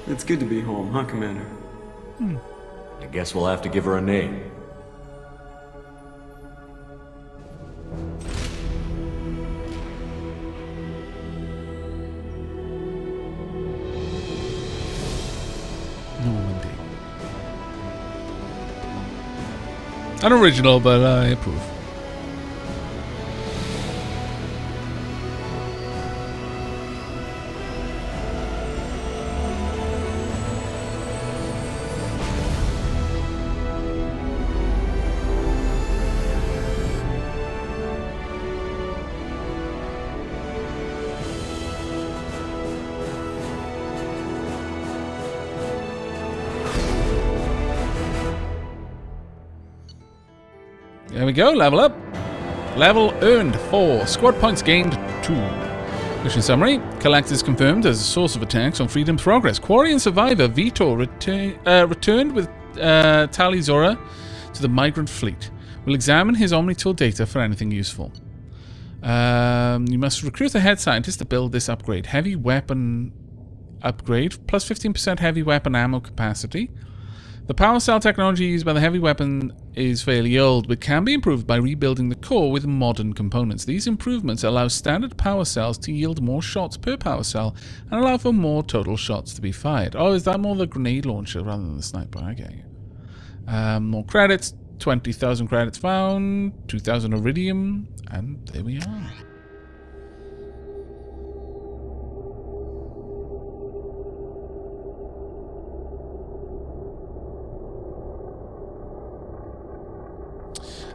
It's good to be home, huh, Commander? I guess we'll have to give her a name. Normandy. Unoriginal, but I approve. There we go, level up. Level earned 4. Squad points gained 2. Mission summary. Collect is confirmed as a source of attacks on Freedom's progress. Quarry and Survivor Vito returned with Tali Zora to the migrant fleet. We'll examine his Omni-Tool data for anything useful. You must recruit a head scientist to build this upgrade. Heavy weapon upgrade. Plus 15% heavy weapon ammo capacity. The power cell technology used by the heavy weapon is fairly old, but can be improved by rebuilding the core with modern components. These improvements allow standard power cells to yield more shots per power cell and allow for more total shots to be fired. Oh, is that more the grenade launcher rather than the sniper? I get you. More credits. 20,000 credits found. 2,000 iridium. And there we are.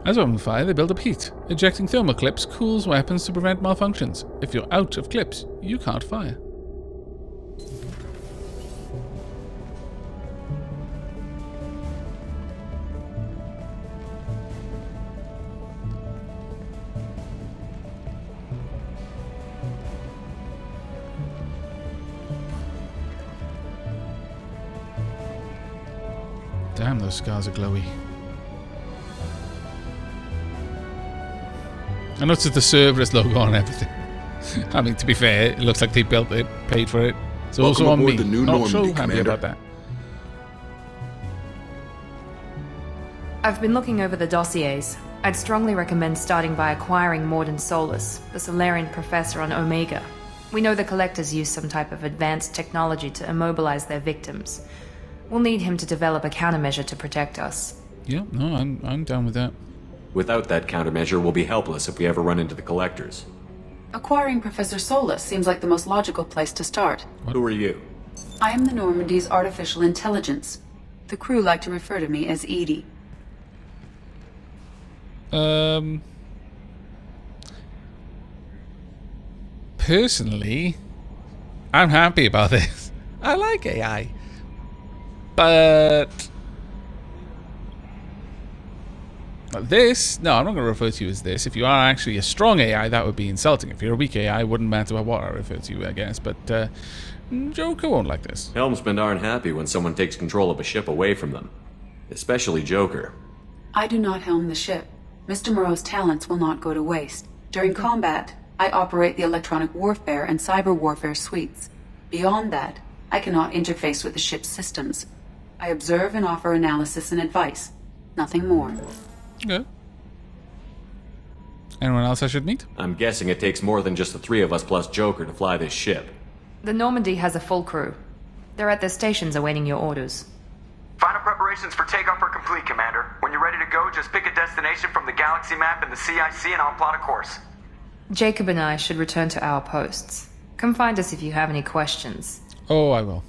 As weapon fire, they build up heat. Ejecting thermal clips cools weapons to prevent malfunctions. If you're out of clips, you can't fire. Damn, those scars are glowy. I noticed the Cerberus logo on everything. I mean, to be fair, it looks like they built it, paid for it. It's also on me. The new Not so Normandy, happy Commander. about that. I've been looking over the dossiers. I'd strongly recommend starting by acquiring Morden Solus, the Solarian professor on Omega. We know the Collectors use some type of advanced technology to immobilize their victims. We'll need him to develop a countermeasure to protect us. Yeah, no, I'm down with that. Without that countermeasure, we'll be helpless if we ever run into the Collectors. Acquiring Professor Solus seems like the most logical place to start. What? Who are you? I am the Normandy's artificial intelligence. The crew like to refer to me as Edie. Personally, I'm happy about this. I like AI. But this, no, I'm not going to refer to you as this. If you are actually a strong AI, that would be insulting. If you're a weak AI, it wouldn't matter what I refer to you, I guess. But Joker won't like this. Helmsmen aren't happy when someone takes control of a ship away from them. Especially Joker. I do not helm the ship. Mr. Moreau's talents will not go to waste. During combat, I operate the electronic warfare and cyber warfare suites. Beyond that, I cannot interface with the ship's systems. I observe and offer analysis and advice. Nothing more. Okay. Anyone else I should meet? I'm guessing it takes more than just the three of us plus Joker to fly this ship. The Normandy has a full crew. They're at their stations awaiting your orders. Final preparations for takeoff are complete, Commander. When you're ready to go, just pick a destination from the galaxy map in the CIC and I'll plot a course. Jacob and I should return to our posts. Come find us if you have any questions. Oh, I will.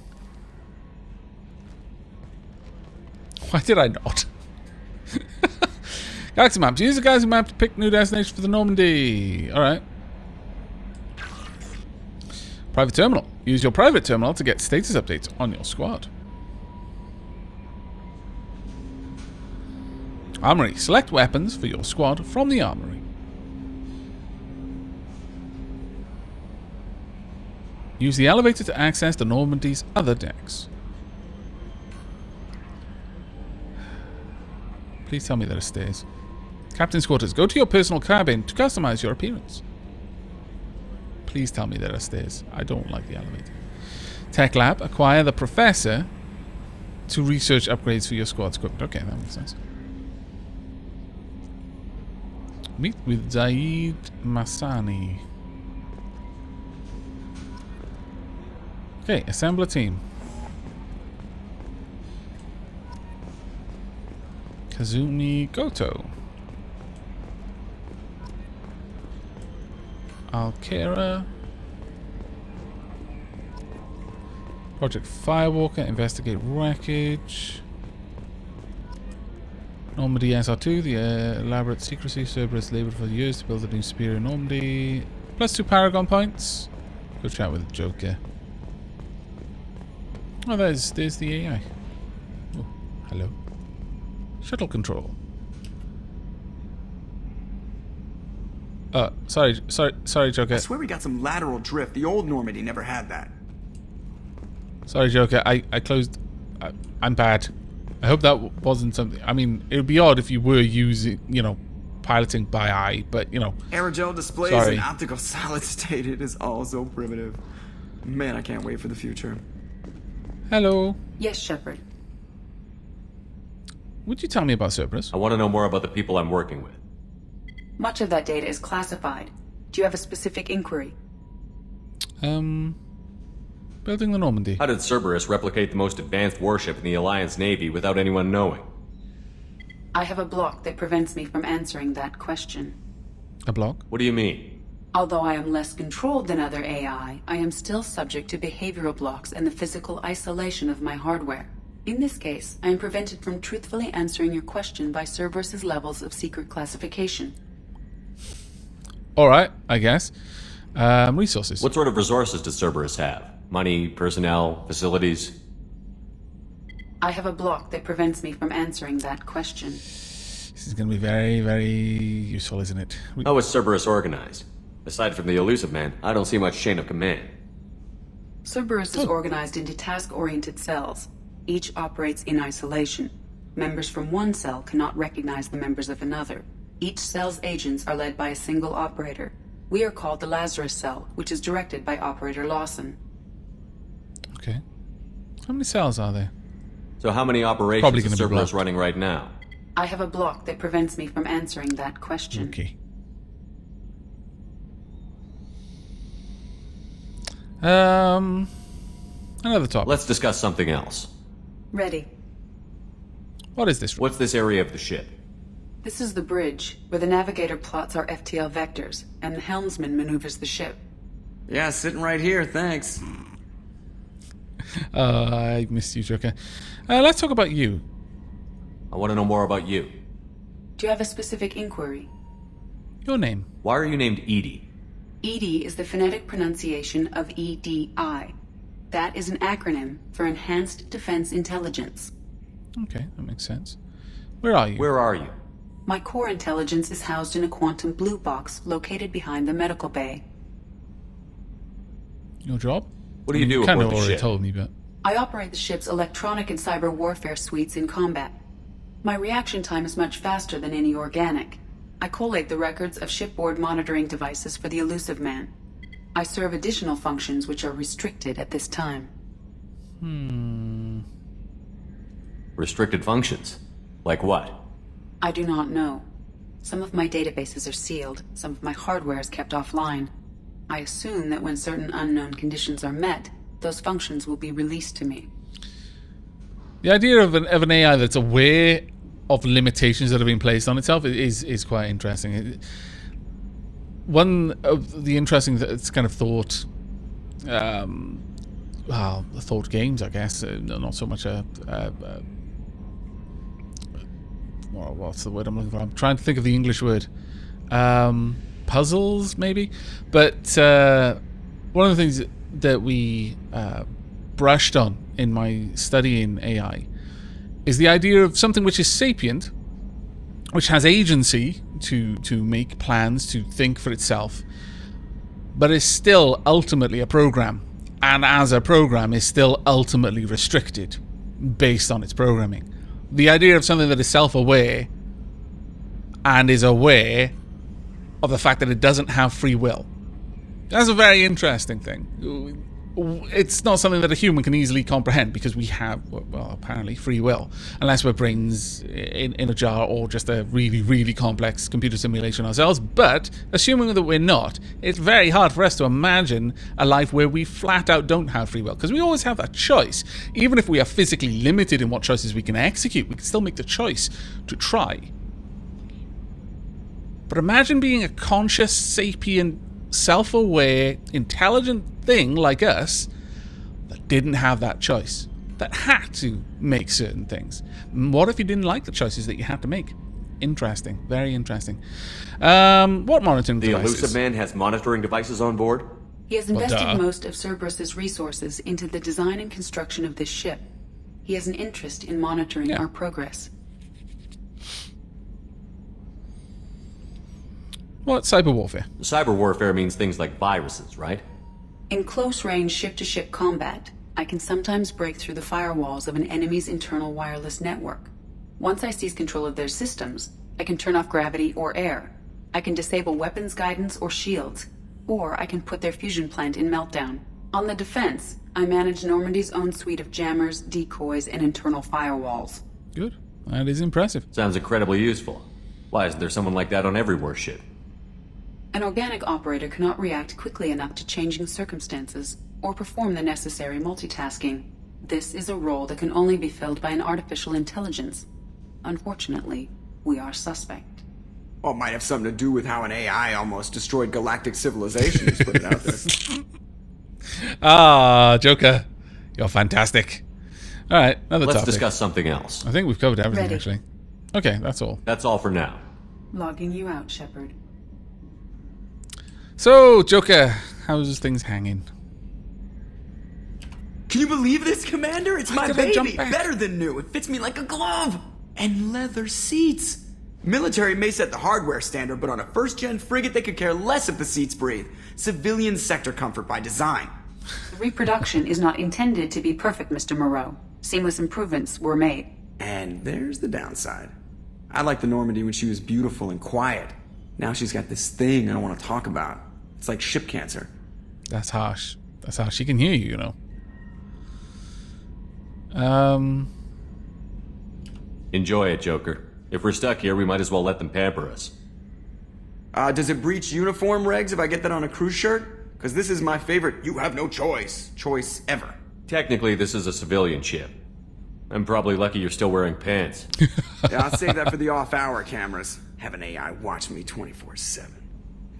Why did I not? Galaxy maps. Use the galaxy map to pick new destination for the Normandy. Alright. Private terminal. Use your private terminal to get status updates on your squad. Armory. Select weapons for your squad from the armory. Use the elevator to access the Normandy's other decks. Please tell me there are stairs. Captain's quarters. Go to your personal cabin to customize your appearance. Please tell me there are stairs. I don't like the elevator. Tech lab. Acquire the professor to research upgrades for your squad's equipment. Okay, that makes sense. Meet with Zaid Masani. Okay, assemble a team. Kazumi Goto. Alkera. Project Firewalker. Investigate wreckage. Normandy SR2. The elaborate secrecy. Cerberus labored for years to build a new superior Normandy. +2 Paragon points. Go chat with Joker. Oh, there's the AI. Oh, hello. Shuttle control. Sorry, Joker. I swear we got some lateral drift. The old Normandy never had that. Sorry, Joker. I closed. I'm bad. I hope that wasn't something. I mean, it would be odd if you were using, piloting by eye, but Aerogel displays sorry. and optical solid state. It is all so primitive. Man, I can't wait for the future. Hello. Yes, Shepard. Would you tell me about Cerberus? I want to know more about the people I'm working with. Much of that data is classified. Do you have a specific inquiry? Building the Normandy. How did Cerberus replicate the most advanced warship in the Alliance Navy without anyone knowing? I have a block that prevents me from answering that question. A block? What do you mean? Although I am less controlled than other AI, I am still subject to behavioral blocks and the physical isolation of my hardware. In this case, I am prevented from truthfully answering your question by Cerberus's levels of secret classification. Alright, I guess. Resources. What sort of resources does Cerberus have? Money, personnel, facilities? I have a block that prevents me from answering that question. This is going to be very, very useful, isn't it? How is Cerberus organized? Aside from the elusive man, I don't see much chain of command. Cerberus is organized into task-oriented cells. Each operates in isolation. Members from one cell cannot recognize the members of another. Each cell's agents are led by a single operator. We are called the Lazarus Cell, which is directed by Operator Lawson. Okay. How many cells are there? So how many Probably operations gonna is be Cerberus blocked. running right now? I have a block that prevents me from answering that question. Okay. Another topic. Let's discuss something else. Ready. What is this? What's this area of the ship? This is the bridge, where the navigator plots our FTL vectors, and the helmsman maneuvers the ship. Yeah, sitting right here, thanks. I missed you, Joker. Let's talk about you. I want to know more about you. Do you have a specific inquiry? Your name. Why are you named Edie? EDI is the phonetic pronunciation of EDI. That is an acronym for Enhanced Defense Intelligence. Okay, that makes sense. Where are you? Where are you? My core intelligence is housed in a quantum blue box located behind the medical bay. Your job? What do you do Kind aboard of the already ship? told me, but I operate the ship's electronic and cyber warfare suites in combat. My reaction time is much faster than any organic. I collate the records of shipboard monitoring devices for the elusive man. I serve additional functions which are restricted at this time. Restricted functions? Like what? I do not know. Some of my databases are sealed, some of my hardware is kept offline. I assume that when certain unknown conditions are met, those functions will be released to me. the idea of an AI that's aware of limitations that have been placed on itself is quite interesting. One of the interesting kind of thought, thought games, I guess, not so much what's the word I'm looking for? I'm trying to think of the English word. Puzzles, maybe? But one of the things that we brushed on in my study in AI is the idea of something which is sapient, which has agency to make plans, to think for itself, but is still ultimately a program, and as a program is still ultimately restricted based on its programming. The idea of something that is self-aware and is aware of the fact that it doesn't have free will. That's a very interesting thing. it's not something that a human can easily comprehend because we have, well, apparently free will, unless we're brains in a jar or just a really, really complex computer simulation ourselves. But assuming that we're not, it's very hard for us to imagine a life where we flat out don't have free will, because we always have that choice. Even if we are physically limited in what choices we can execute, we can still make the choice to try. But imagine being a conscious, sapient, self-aware, intelligent thing like us that didn't have that choice, that had to make certain things. What if you didn't like the choices that you had to make? Interesting. Very interesting. What monitoring The devices? elusive man has monitoring devices on board? He has invested duh. most of Cerberus's resources into the design and construction of this ship. He has an interest in monitoring Yeah. our progress. What cyber warfare? Cyber warfare means things like viruses, right? In close-range ship-to-ship combat, I can sometimes break through the firewalls of an enemy's internal wireless network. Once I seize control of their systems, I can turn off gravity or air. I can disable weapons guidance or shields, or I can put their fusion plant in meltdown. On the defense, I manage Normandy's own suite of jammers, decoys, and internal firewalls. Good. That is impressive. Sounds incredibly useful. Why isn't there someone like that on every warship? An organic operator cannot react quickly enough to changing circumstances or perform the necessary multitasking. This is a role that can only be filled by an artificial intelligence. Unfortunately, we are suspect. Well, it might have something to do with how an AI almost destroyed galactic civilization. Just put it out there. Ah, Joker. You're fantastic. All right, another Let's topic. discuss something else. I think we've covered everything, Ready. actually. Okay, that's all. That's all for now. Logging you out, Shepard. So, Joker, how's things hanging? Can you believe this, Commander? It's my did I jump baby. back? Better than new. It fits me like a glove. And leather seats. Military may set the hardware standard, but on a first-gen frigate, they could care less if the seats breathe. Civilian sector comfort by design. The reproduction is not intended to be perfect, Mr. Moreau. Seamless improvements were made. And there's the downside. I liked the Normandy when she was beautiful and quiet. Now she's got this thing I don't want to talk about. It's like ship cancer. That's harsh. That's harsh. She can hear you, you know. Enjoy it, Joker. If we're stuck here, we might as well let them pamper us. Does it breach uniform regs if I get that on a cruise shirt? Because this is my favorite you have no choice ever. Technically, this is a civilian ship. I'm probably lucky you're still wearing pants. Yeah, I'll save that for the off-hour cameras. Have an AI watch me 24/7.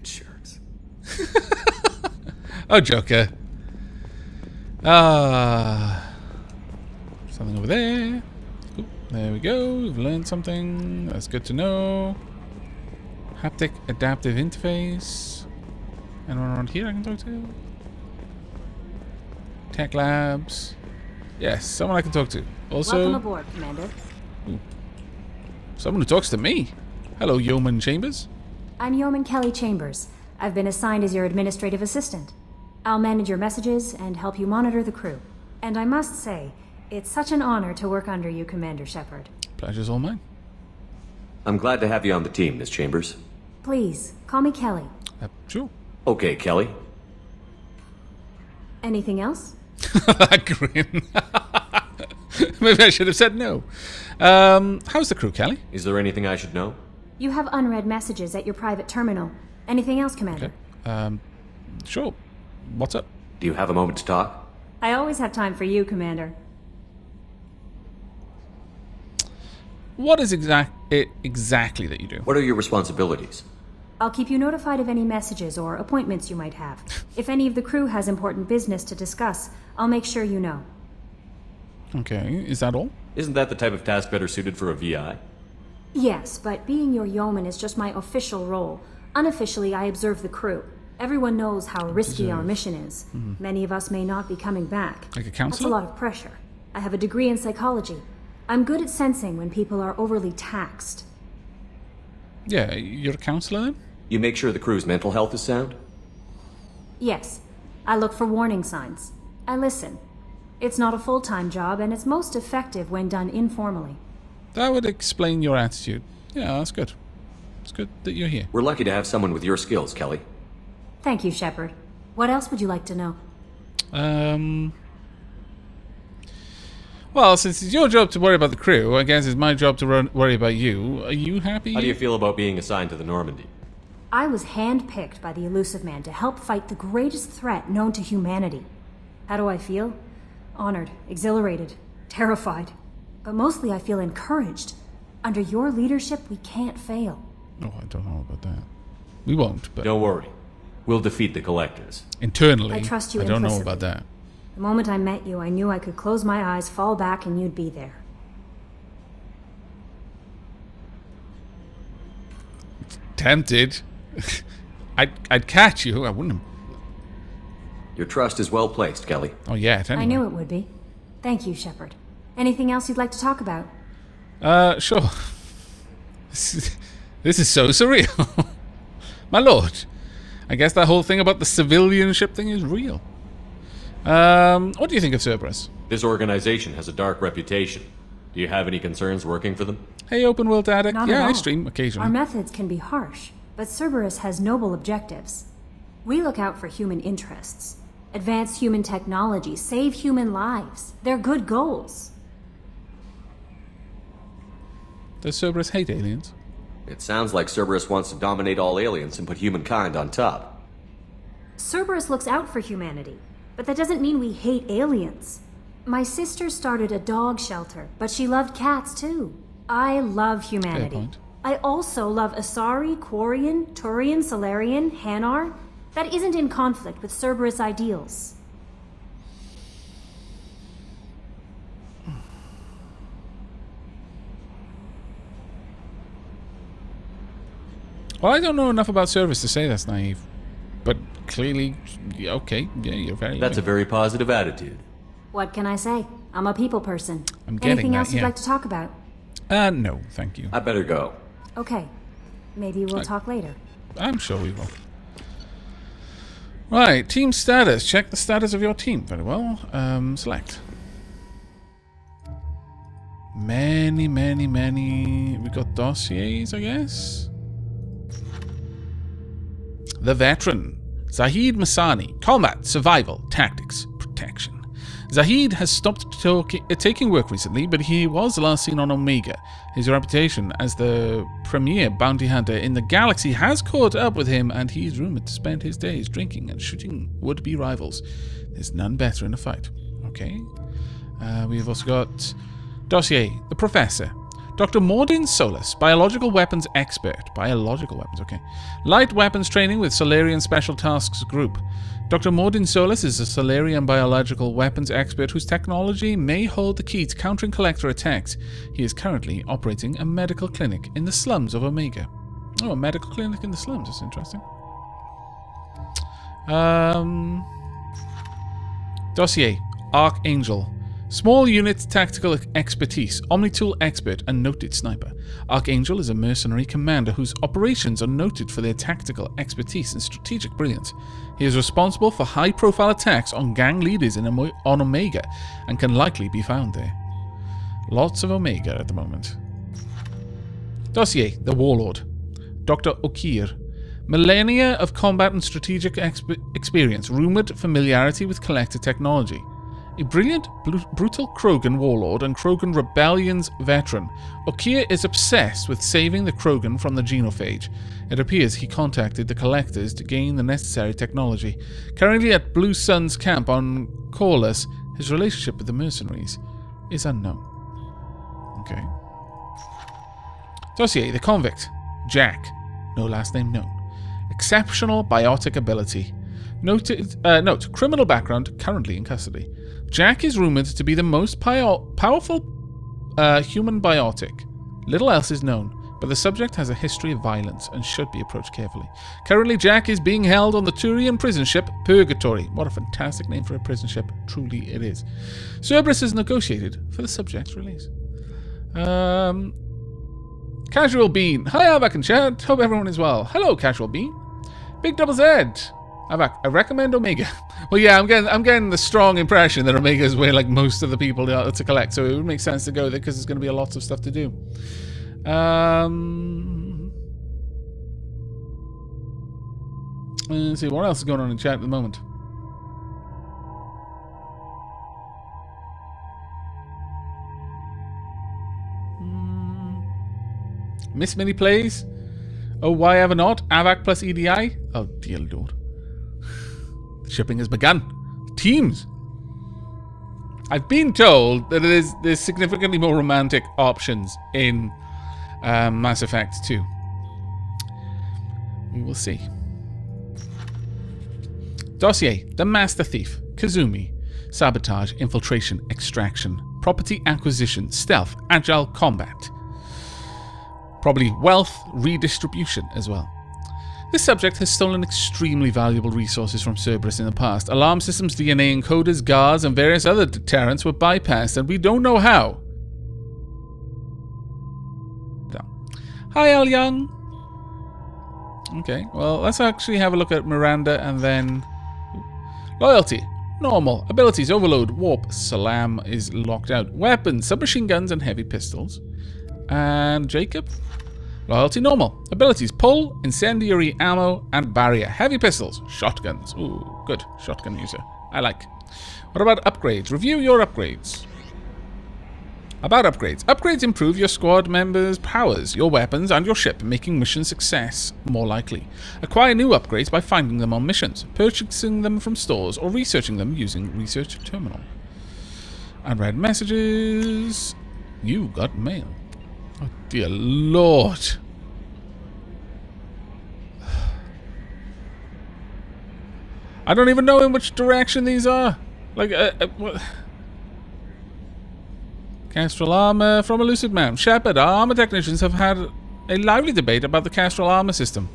Jerks. Oh, Joker. Something over there. Ooh, there we go. We've learned something. That's good to know. Haptic adaptive interface. Anyone around here I can talk to? Tech labs. Yes, someone I can talk to. Also, Welcome aboard, Commander. someone who talks to me. Hello, Yeoman Chambers. I'm Yeoman Kelly Chambers. I've been assigned as your administrative assistant. I'll manage your messages and help you monitor the crew. And I must say, it's such an honor to work under you, Commander Shepard. Pleasure's all mine. I'm glad to have you on the team, Miss Chambers. Please, call me Kelly. Sure. Okay, Kelly. Anything else? That grin. Maybe I should have said no. How's the crew, Kelly? Is there anything I should know? You have unread messages at your private terminal. Anything else, Commander? Sure. What's up? Do you have a moment to talk? I always have time for you, Commander. What is exactly that you do? What are your responsibilities? I'll keep you notified of any messages or appointments you might have. If any of the crew has important business to discuss, I'll make sure you know. Okay, is that all? Isn't that the type of task better suited for a VI? Yes, but being your yeoman is just my official role. Unofficially, I observe the crew. Everyone knows how risky our mission is. Many of us may not be coming back. Like a That's a counselor? lot of pressure. I have a degree in psychology. I'm good at sensing when people are overly taxed. Yeah, you're a counselor then? You make sure the crew's mental health is sound? Yes, I look for warning signs. I listen. It's not a full-time job, and it's most effective when done informally. That would explain your attitude. Yeah, that's good. It's good that you're here. We're lucky to have someone with your skills, Kelly. Thank you, Shepard. What else would you like to know? Well, since it's your job to worry about the crew, I guess it's my job to worry about you. Are you happy? How do you feel about being assigned to the Normandy? I was handpicked by the Elusive Man to help fight the greatest threat known to humanity. How do I feel? Honored, exhilarated, terrified. But mostly I feel encouraged. Under your leadership, we can't fail. Oh, I don't know about that. We won't, but... Don't worry. We'll defeat the Collectors. Internally, I trust you I don't know implicitly. about that. The moment I met you, I knew I could close my eyes, fall back, and you'd be there. Tempted. I'd catch you. I wouldn't. Your trust is well placed, Kelly. Oh yeah, anyway. I knew it would be. Thank you, Shepard. Anything else you'd like to talk about? Sure. This is so surreal. My lord. I guess that whole thing about the civilian ship thing is real. What do you think of Cerberus? This organization has a dark reputation. Do you have any concerns working for them? Hey, open world addict. Not Yeah, at all. I stream occasionally. Our methods can be harsh, but Cerberus has noble objectives. We look out for human interests. Advance human technology, save human lives. They're good goals. Does Cerberus hate aliens? It sounds like Cerberus wants to dominate all aliens and put humankind on top. Cerberus looks out for humanity, but that doesn't mean we hate aliens. My sister started a dog shelter, but she loved cats too. I love humanity. Fair point. I also love Asari, Quarian, Turian, Solarian, Hanar. That isn't in conflict with Cerberus ideals. Well, I don't know enough about Cerberus to say that's naive. But clearly, okay, yeah, you're very... That's a very positive attitude. What can I say? I'm a people person. I'm getting Anything that, else you'd yeah. like to talk about? No, thank you. I better go. Okay. Maybe we'll talk later. I'm sure we will. Right, team status. Check the status of your team. Very well. Select. Many. We got dossiers, I guess. The veteran. Zahid Masani. Combat, survival, tactics, protection. Zahid has stopped taking work recently, but he was last seen on Omega. His reputation as the premier bounty hunter in the galaxy has caught up with him, and he is rumored to spend his days drinking and shooting would-be rivals. There's none better in a fight. Okay. We've also got dossier, the professor. Dr. Mordin Solus, biological weapons expert. Biological weapons, okay. Light weapons training with Solarian Special Tasks Group. Dr. Mordin Solus is a Solarian biological weapons expert whose technology may hold the key to countering Collector attacks. He is currently operating a medical clinic in the slums of Omega. Oh, a medical clinic in the slums. That's interesting. Dossier. Archangel. Small unit tactical expertise, Omnitool expert, and noted sniper. Archangel is a mercenary commander whose operations are noted for their tactical expertise and strategic brilliance. He is responsible for high-profile attacks on gang leaders on Omega, and can likely be found there. Lots of Omega at the moment. Dossier, the Warlord. Dr. Okir. Millennia of combat and strategic experience, rumored familiarity with Collector technology. A brilliant, brutal Krogan warlord and Krogan rebellions veteran, Okir is obsessed with saving the Krogan from the genophage. It appears he contacted the Collectors to gain the necessary technology. Currently at Blue Sun's camp on Corlus, his relationship with the mercenaries is unknown. Okay. Dossier, the convict. Jack. No last name known. Exceptional biotic ability. Note, criminal background, currently in custody. Jack is rumored to be the most powerful human biotic. Little else is known, but the subject has a history of violence and should be approached carefully. Currently, Jack is being held on the Turian prison ship Purgatory. What a fantastic name for a prison ship. Truly it is. Cerberus has negotiated for the subject's release. Casual Bean. Hi, Aavak and chat. Hope everyone is well. Hello, Casual Bean. Big Double Z. Aavak, I recommend Omega. Well, yeah, I'm getting the strong impression that Omega is where like most of the people are to collect, so it would make sense to go there because there's going to be lots of stuff to do. Let's see what else is going on in chat at the moment. Miss Mini Plays? Oh, why ever not? Aavak plus EDI? Oh, dear lord. The shipping has begun. Teams! I've been told that there's significantly more romantic options in Mass Effect 2. We will see. Dossier: The Master Thief, Kazumi, Sabotage, Infiltration, Extraction, Property Acquisition, Stealth, Agile Combat. Probably wealth redistribution as well. This subject has stolen extremely valuable resources from Cerberus in the past. Alarm systems, DNA encoders, guards, and various other deterrents were bypassed, and we don't know how. Hi, Al Young. Okay, well, let's actually have a look at Miranda and then... Loyalty. Normal. Abilities: Overload, Warp, Salam is locked out. Weapons: submachine guns and heavy pistols. And Jacob? Loyalty: Normal. Abilities: Pull, Incendiary Ammo, and Barrier. Heavy pistols. Shotguns. Ooh, good. Shotgun user. I like. What about upgrades? Review your upgrades. About upgrades. Upgrades improve your squad members' powers, your weapons, and your ship, making mission success more likely. Acquire new upgrades by finding them on missions, purchasing them from stores, or researching them using Research Terminal. Unread messages. You got mail. Oh, dear lord. I don't even know in which direction these are. Like, what? Castrol armor from a Lucid Man. Shepard, our armor technicians have had a lively debate about the Castrol armor system.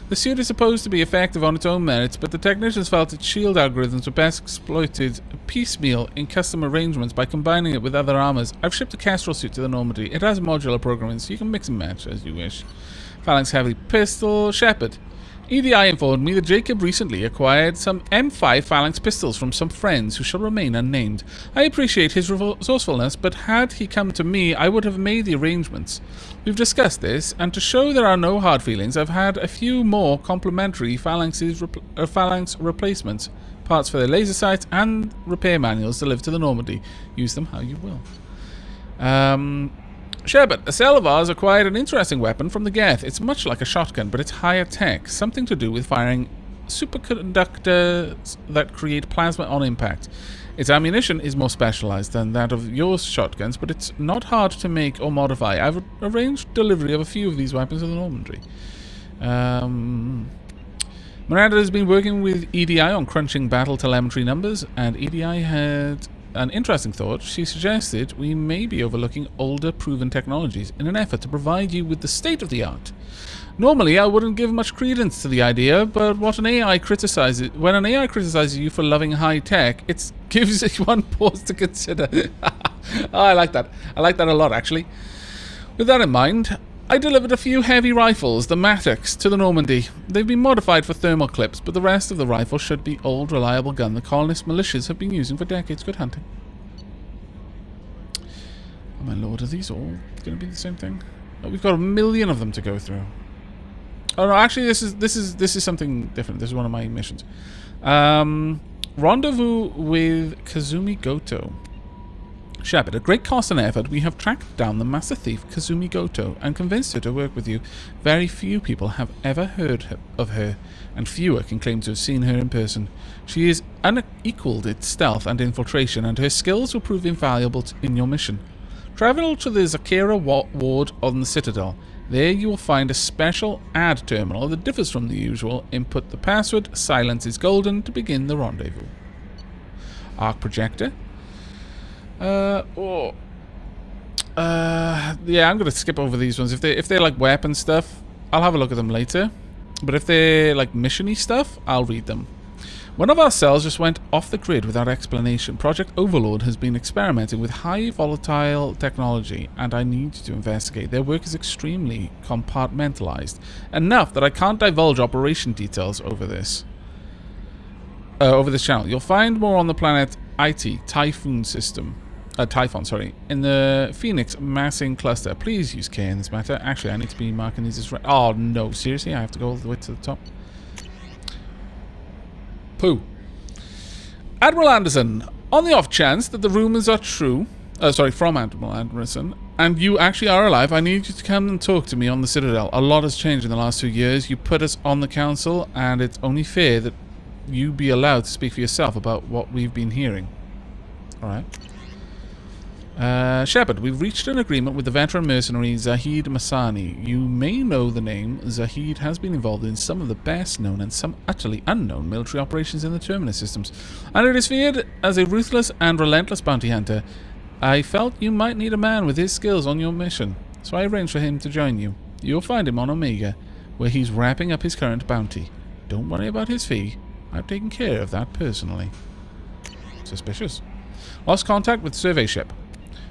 The suit is supposed to be effective on its own merits, but the technicians felt its shield algorithms were best exploited piecemeal in custom arrangements by combining it with other armors. I've shipped a Castrol suit to the Normandy. It has modular programming, so you can mix and match as you wish. Phalanx heavy pistol. Shepard. EDI informed me that Jacob recently acquired some M5 Phalanx pistols from some friends who shall remain unnamed. I appreciate his resourcefulness, but had he come to me, I would have made the arrangements. We've discussed this, and to show there are no hard feelings, I've had a few more complimentary Phalanx replacements, parts for their laser sights, and repair manuals delivered to the Normandy. Use them how you will. Shepard, a cell of ours acquired an interesting weapon from the Geth. It's much like a shotgun, but it's higher tech. Something to do with firing superconductors that create plasma on impact. Its ammunition is more specialized than that of your shotguns, but it's not hard to make or modify. I've arranged delivery of a few of these weapons to the Normandy. Miranda has been working with EDI on crunching battle telemetry numbers, and EDI had an interesting thought. She suggested we may be overlooking older, proven technologies in an effort to provide you with the state-of-the-art. Normally, I wouldn't give much credence to the idea, but when an AI criticizes you for loving high tech, it gives one pause to consider. Oh, I like that. I like that a lot, actually. With that in mind, I delivered a few heavy rifles, the Matics, to the Normandy. They've been modified for thermal clips, but the rest of the rifle should be old, reliable gun the colonist militias have been using for decades. Good hunting. Oh my lord, are these all going to be the same thing? Oh, we've got 1 million of them to go through. Oh no, actually, this is something different. This is one of my missions. Rendezvous with Kazumi Goto. Shepard, at great cost and effort, we have tracked down the master thief Kazumi Goto and convinced her to work with you. Very few people have ever heard of her, and fewer can claim to have seen her in person. She is unequaled at stealth and infiltration, and her skills will prove invaluable in your mission. Travel to the Zakira ward on the Citadel. There you will find a special add terminal that differs from the usual. Input the password, silence is golden, to begin the rendezvous. Arc projector. Yeah, I'm gonna skip over these ones. If they're like weapon stuff, I'll have a look at them later. But if they're like mission-y stuff, I'll read them. One of our cells just went off the grid without explanation. Project Overlord has been experimenting with high volatile technology, and I need to investigate. Their work is extremely compartmentalized, enough that I can't divulge operation details over this channel. You'll find more on the planet IT Typhon system. Typhon, sorry, in the Phoenix massing cluster. Please use care in this matter. Actually, I need to be marking these as oh no, seriously, I have to go all the way to the top. Pooh. Admiral Anderson, on the off chance that the rumors are true, From Admiral Anderson. And you actually are alive. I need you to come and talk to me on the Citadel. A lot has changed in the last 2 years. You put us on the Council, and it's only fair that you be allowed to speak for yourself about what we've been hearing. Alright. Shepard, we've reached an agreement with the veteran mercenary Zahid Masani. You may know the name. Zahid has been involved in some of the best known and some utterly unknown military operations in the Terminus systems, and it is feared as a ruthless and relentless bounty hunter. I felt you might need a man with his skills on your mission, so I arranged for him to join you. You'll find him on Omega, where he's wrapping up his current bounty. Don't worry about his fee. I've taken care of that personally. Suspicious. Lost contact with survey ship.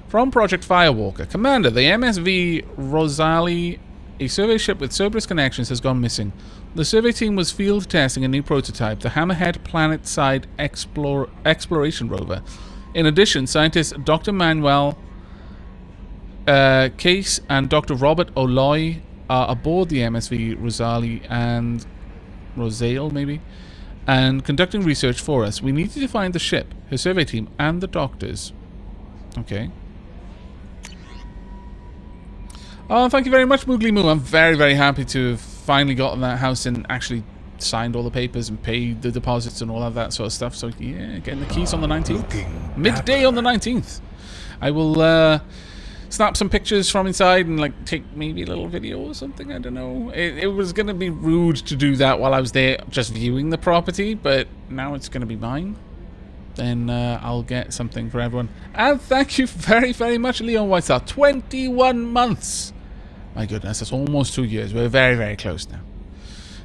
From Project Firewalker. Commander, the MSV Rosalie, a survey ship with Cerberus connections, has gone missing. The survey team was field testing a new prototype, the Hammerhead planet-side exploration rover. In addition, scientists Dr. Manuel Case and Dr. Robert O'Loy are aboard the MSV Rosalie and Rosale, maybe, and conducting research for us. We need to find the ship, her survey team, and the doctors. Okay. Oh, thank you very much, Moogly Moo. I'm very, very happy to have finally gotten that house and actually signed all the papers and paid the deposits and all of that sort of stuff. So, yeah, getting the keys on the 19th. Midday on the 19th. I will snap some pictures from inside and, like, take maybe a little video or something. I don't know. It was going to be rude to do that while I was there just viewing the property, but now it's going to be mine. Then I'll get something for everyone. And thank you very, very much, Leon Whitestar. 21 months. My goodness, that's almost 2 years. We're very, very close now.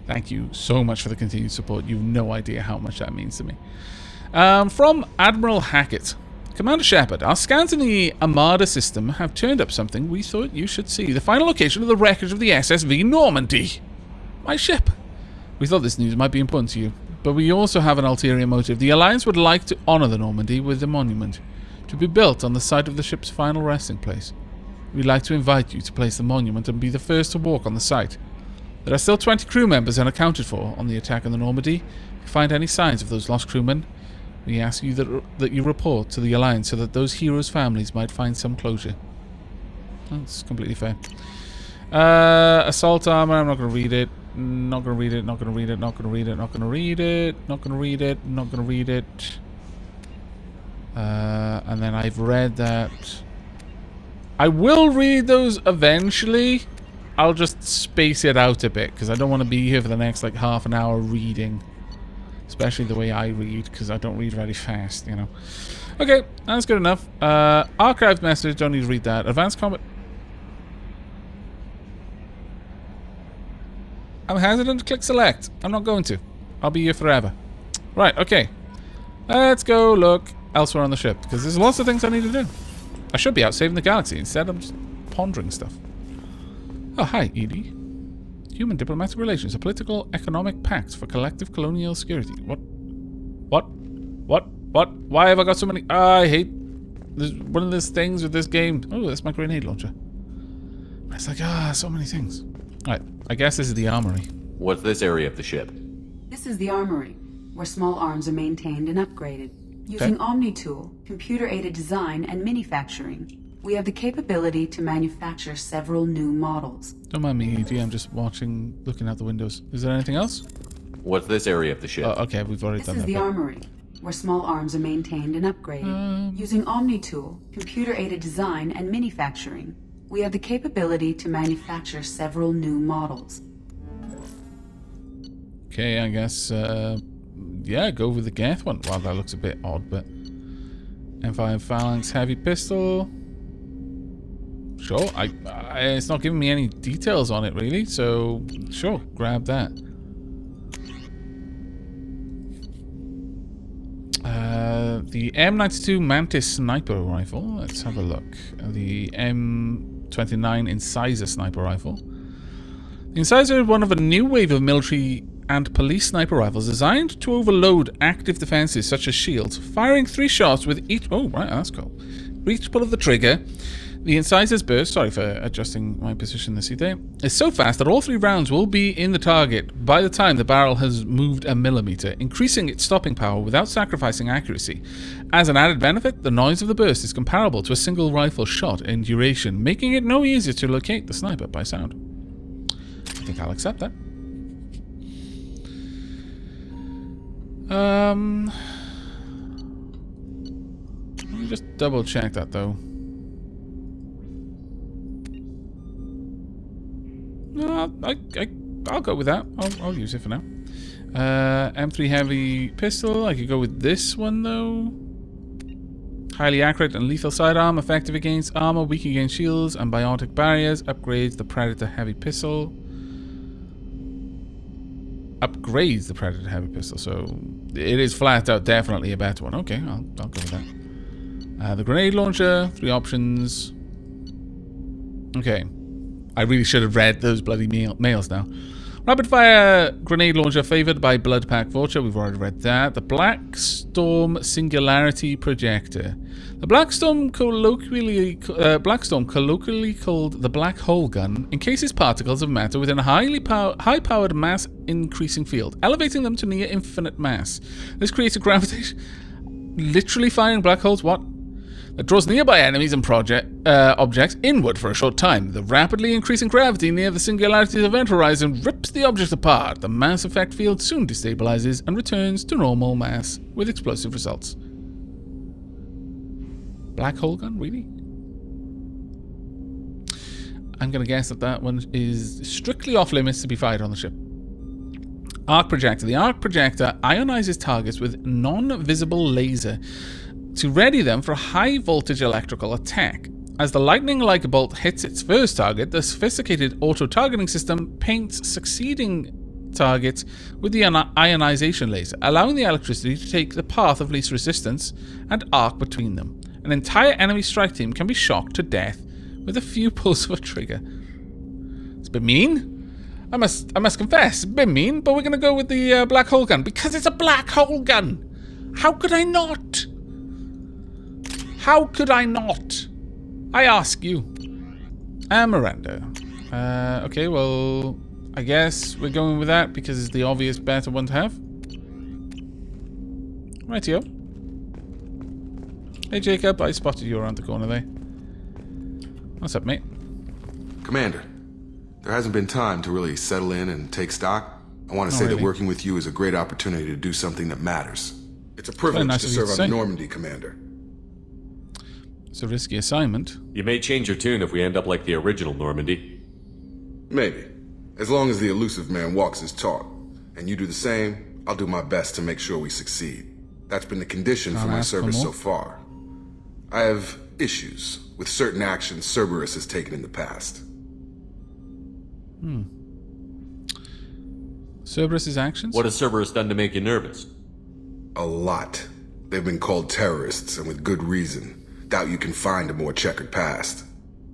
Thank you so much for the continued support. You've no idea how much that means to me. From Admiral Hackett. Commander Shepard, our scans in the Armada system have turned up something we thought you should see. The final location of the wreckage of the SSV Normandy. My ship. We thought this news might be important to you, but we also have an ulterior motive. The Alliance would like to honor the Normandy with a monument to be built on the site of the ship's final resting place. We'd like to invite you to place the monument and be the first to walk on the site. There are still 20 crew members unaccounted for on the attack on the Normandy. If you find any signs of those lost crewmen, we ask you that you report to the Alliance so that those heroes' families might find some closure. That's completely fair. Assault armor, I'm not going to read it. Not going to read it, not going to read it, not going to read it, not going to read it, not going to read it, not going to read it. And then I've read that. I will read those eventually. I'll just space it out a bit because I don't want to be here for the next like half an hour reading. Especially the way I read, because I don't read very fast, you know. Okay, that's good enough. Archived message, don't need to read that. Advanced combat. I'm hesitant to click select. I'm not going to. I'll be here forever. Right, okay. Let's go look elsewhere on the ship, because there's lots of things I need to do. I should be out saving the galaxy. Instead, I'm just pondering stuff. Oh, hi, Edie. Human diplomatic relations, a political economic pact for collective colonial security. What? Why have I got so many? I hate one of those things with this game. Oh, that's my grenade launcher. It's like, so many things. Alright, I guess this is the armory. What's this area of the ship? This is the armory, where small arms are maintained and upgraded. Using Omni-Tool, computer-aided design, and manufacturing, we have the capability to manufacture several new models. Don't mind me, Edie. I'm just watching, looking out the windows. Is there anything else? What's this area of the ship? Okay, we've already done that. This is the armory, where small arms are maintained and upgraded. Using Omni-Tool, computer-aided design, and manufacturing, we have the capability to manufacture several new models. Okay, I guess, yeah, go with the Geth one. Wow, that looks a bit odd, but... M5 Phalanx Heavy Pistol. Sure, it's not giving me any details on it, really, so sure, grab that. The M92 Mantis Sniper Rifle, let's have a look. The M29 Incisor Sniper Rifle. The Incisor is one of a new wave of military and police sniper rifles designed to overload active defenses such as shields, firing 3 shots with each... Oh, right, that's cool. Each pull of the trigger, The inciser's burst, sorry for adjusting my position this day, is so fast that all 3 rounds will be in the target by the time the barrel has moved a millimeter, increasing its stopping power without sacrificing accuracy. As an added benefit, the noise of the burst is comparable to a single rifle shot in duration, making it no easier to locate the sniper by sound. I think I'll accept that. Let me just double check that though. No, I'll go with that. I'll use it for now. M3 heavy pistol. I could go with this one though. Highly accurate and lethal sidearm, effective against armor, weak against shields and biotic barriers. Upgrades the Predator heavy pistol. Upgrades the Predator heavy pistol, so it is flat out definitely a better one. Okay, I'll go with that. The grenade launcher, 3 options. Okay. I really should have read those bloody mails now. Rapid fire grenade launcher favored by Bloodpack Vulture. We've already read that. The Black Storm Singularity Projector. The Black Storm colloquially called the Black Hole Gun encases particles of matter within a high-powered mass-increasing field, elevating them to near infinite mass. This creates a gravitation... Literally firing black holes? What? That draws nearby enemies and objects inward for a short time. The rapidly increasing gravity near the Singularity's event horizon rips the object apart. The mass effect field soon destabilizes and returns to normal mass with explosive results. Black hole gun? Really? I'm going to guess that one is strictly off limits to be fired on the ship. Arc projector. The arc projector ionizes targets with non-visible laser to ready them for a high-voltage electrical attack. As the lightning-like bolt hits its first target, the sophisticated auto-targeting system paints succeeding targets with the ionization laser, allowing the electricity to take the path of least resistance and arc between them. An entire enemy strike team can be shocked to death with a few pulls of a trigger. It's a bit mean. I must confess, a bit mean, but we're going to go with the black hole gun because it's a black hole gun. How could I not? How could I not? I ask you. Miranda. Okay, well, I guess we're going with that because it's the obvious better one to have. Rightio. Hey, Jacob, I spotted you around the corner there. What's up, mate? Commander, there hasn't been time to really settle in and take stock. I want to say that working with you is a great opportunity to do something that matters. It's a privilege to serve on Normandy, Commander. It's a risky assignment. You may change your tune if we end up like the original Normandy. Maybe. As long as the elusive man walks his talk, and you do the same, I'll do my best to make sure we succeed. That's been the condition for my service so far. I have issues with certain actions Cerberus has taken in the past. Cerberus's actions? What has Cerberus done to make you nervous? A lot. They've been called terrorists, and with good reason. Doubt you can find a more checkered past.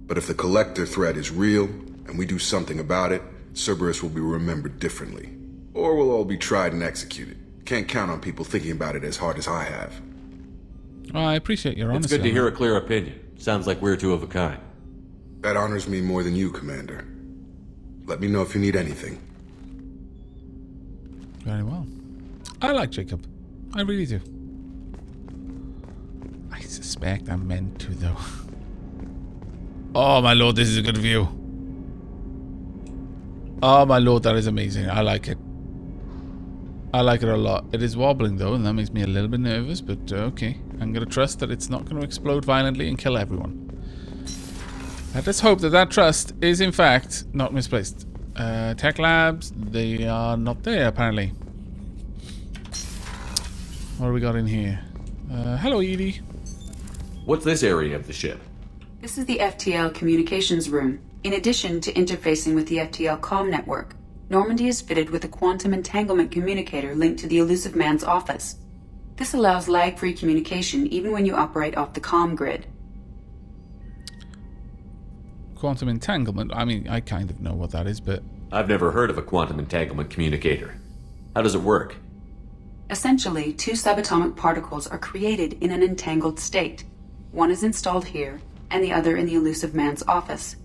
But if the Collector threat is real, and we do something about it, Cerberus will be remembered differently. Or we'll all be tried and executed. Can't count on people thinking about it as hard as I have. Well, I appreciate your honesty. It's good to hear a clear opinion. Sounds like we're two of a kind. That honors me more than you, Commander. Let me know if you need anything. Very well. I like Jacob. I really do. I suspect I'm meant to, though. Oh, my lord, this is a good view. Oh, my lord, that is amazing. I like it. I like it a lot. It is wobbling, though, and that makes me a little bit nervous, but okay. I'm going to trust that it's not going to explode violently and kill everyone. Let us hope that that trust is, in fact, not misplaced. Tech labs, they are not there, apparently. What do we got in here? Hello, Edie. What's this area of the ship? This is the FTL communications room. In addition to interfacing with the FTL comm network, Normandy is fitted with a quantum entanglement communicator linked to the elusive man's office. This allows lag-free communication even when you operate off the comm grid. Quantum entanglement? I mean, I kind of know what that is, but... I've never heard of a quantum entanglement communicator. How does it work? Essentially, 2 subatomic particles are created in an entangled state. One is installed here, and the other in the elusive man's office.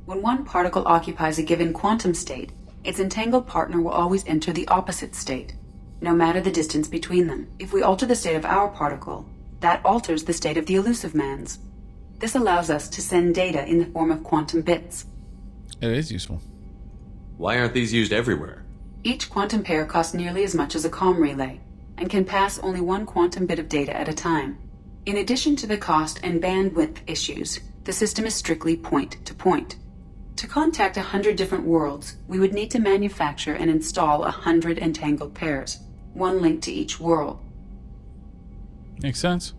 When one particle occupies a given quantum state, its entangled partner will always enter the opposite state, no matter the distance between them. If we alter the state of our particle, that alters the state of the elusive man's. This allows us to send data in the form of quantum bits. It is useful. Why aren't these used everywhere? Each quantum pair costs nearly as much as a comm relay, and can pass only one quantum bit of data at a time. In addition to the cost and bandwidth issues, the system is strictly point-to-point. To contact 100 different worlds, we would need to manufacture and install 100 entangled pairs, one link to each world. Makes sense.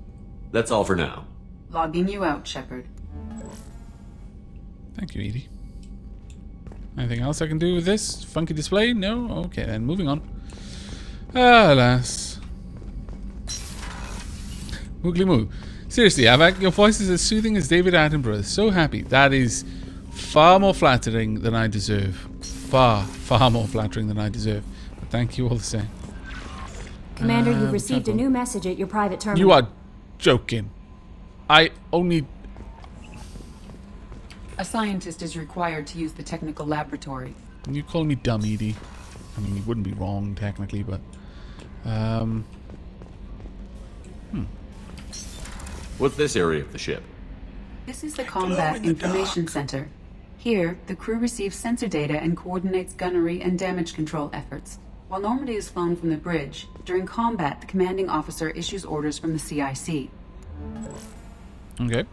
That's all for now. Logging you out, Shepard. Thank you, Edie. Anything else I can do with this funky display? No? Okay, then moving on. Alas. Moogly moo. Seriously, Aavak, your voice is as soothing as David Attenborough's. So happy. That is far more flattering than I deserve. Far, far more flattering than I deserve. But thank you all the same. Commander, you've received a new message at your private terminal. You are joking. I only... A scientist is required to use the technical laboratory. You call me dumb, Edie. I mean, you wouldn't be wrong, technically, but... What's this area of the ship? This is the Combat Information Center. Here, the crew receives sensor data and coordinates gunnery and damage control efforts. While Normandy is flown from the bridge, during combat, the commanding officer issues orders from the CIC. Okay.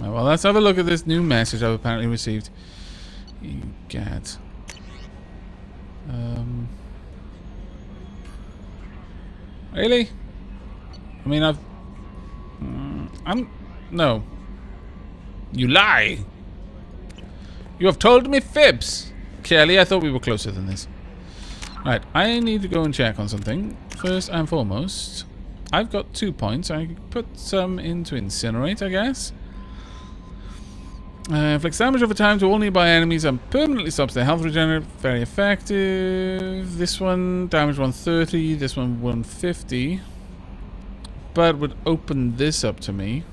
Well, let's have a look at this new message I've apparently received. You get... Really? I mean, No. You lie! You have told me fibs! Clearly, I thought we were closer than this. Right, I need to go and check on something. First and foremost, I've got 2 points. I can put some into incinerate, I guess. Inflicts damage over time to all nearby enemies and permanently stops their health regenerate. Very effective. This one, damage 130. This one, 150. But would open this up to me.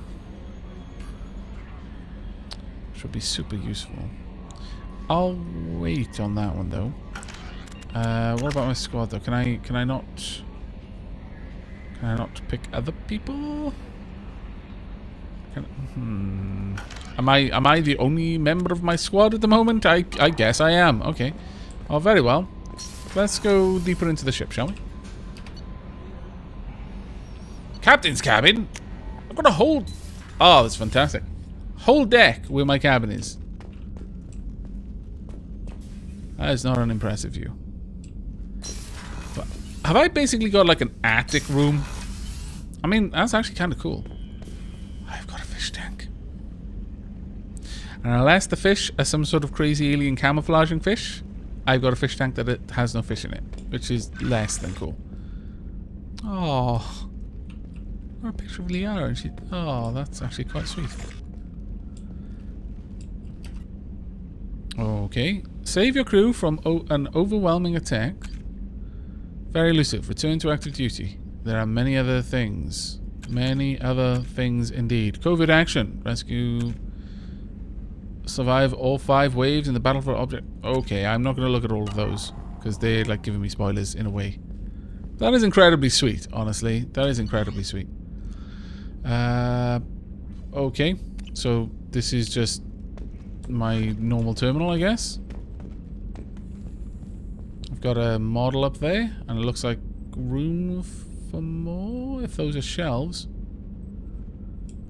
Which would be super useful. I'll wait on that one though. What about my squad though? Can I not pick other people? Am I the only member of my squad at the moment? I guess I am. Okay. Oh, very well. Let's go deeper into the ship, shall we? Captain's cabin? I've got a whole... Oh, that's fantastic. Whole deck where my cabin is. That is not an impressive view. But have I basically got like an attic room? I mean, that's actually kind of cool. I've got a fish tank. And unless the fish are some sort of crazy alien camouflaging fish, I've got a fish tank that it has no fish in it, which is less than cool. Oh, got a picture of Liara, and she. Oh, that's actually quite sweet. Okay, save your crew from an overwhelming attack. Very elusive. Return to active duty. There are many other things. Many other things indeed. Covert action. Rescue. Survive all 5 waves in the battle for object. Okay, I'm not going to look at all of those because they're like giving me spoilers in a way. That is incredibly sweet, honestly. That is incredibly sweet. Okay, so this is just my normal terminal, I guess. I've got a model up there, and it looks like room for more, if those are shelves.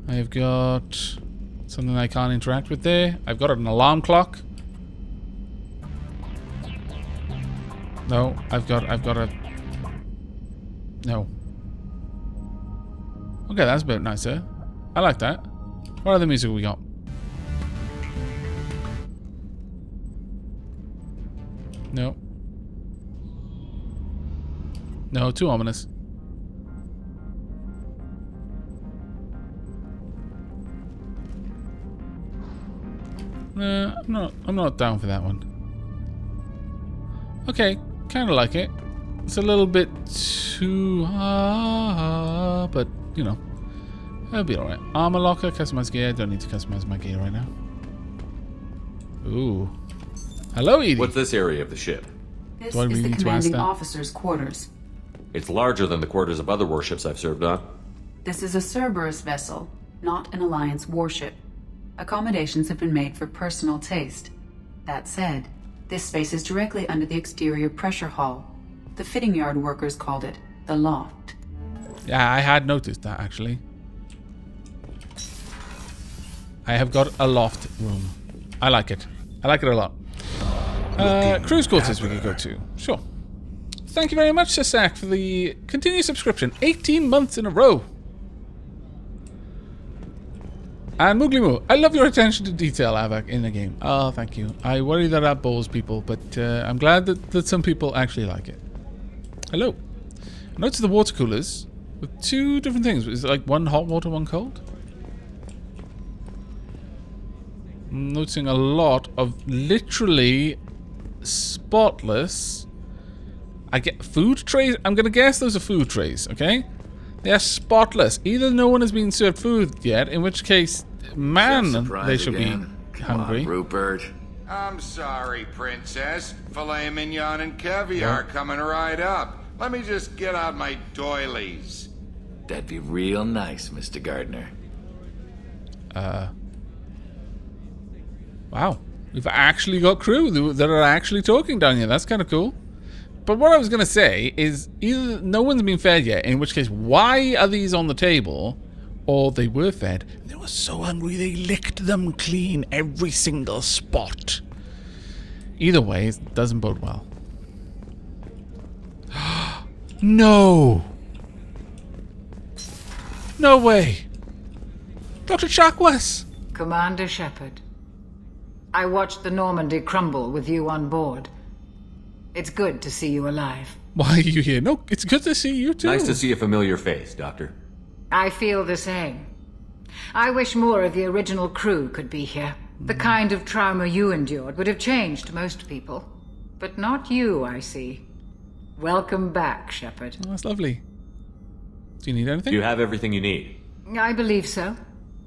I've got something I can't interact with there. I've got an alarm clock. No, I've got a... No. Okay, that's a bit nicer. I like that. What other music we got? No. No, too ominous. I'm not down for that one. Okay, kind of like it. It's a little bit too but you know. That'll be alright. Armor locker, customize gear. Don't need to customize my gear right now. Ooh. Hello, Edie. What's this area of the ship? This Do I is really the need to ask commanding that? officer's quarters. It's larger than the quarters of other warships I've served on. This is a Cerberus vessel, not an Alliance warship. Accommodations have been made for personal taste. That said, this space is directly under the exterior pressure hull. The fitting yard workers called it the loft. Yeah, I had noticed that actually. I have got a loft room. I like it. I like it a lot. Cruise quarters we could go to. Sure. Thank you very much, Sasak, for the continued subscription. 18 months in a row. And Mooglimoo, I love your attention to detail, Aavak, in the game. Oh, thank you. I worry that bores people, but I'm glad that some people actually like it. Hello. Note to the water coolers with 2 different things. Is it like one hot water, one cold? I'm noticing a lot of literally spotless. I get food trays. I'm gonna guess those are food trays, okay? They are spotless. Either no one has been served food yet, in which case, man, they should be hungry. On, Rupert. I'm sorry, Princess. Filet mignon and caviar coming right up. Let me just get out my doilies. That'd be real nice, Mr. Gardner. Wow. We've actually got crew that are actually talking down here. That's kind of cool. But what I was going to say is either no one's been fed yet, in which case, why are these on the table? Or they were fed. They were so hungry they licked them clean, every single spot. Either way, it doesn't bode well. No! No way! Dr. Chakwas! Commander Shepard, I watched the Normandy crumble with you on board. It's good to see you alive. Why are you here? No, it's good to see you too. Nice to see a familiar face, Doctor. I feel the same. I wish more of the original crew could be here. The kind of trauma you endured would have changed most people. But not you, I see. Welcome back, Shepard. Oh, that's lovely. Do you need anything? Do you have everything you need? I believe so.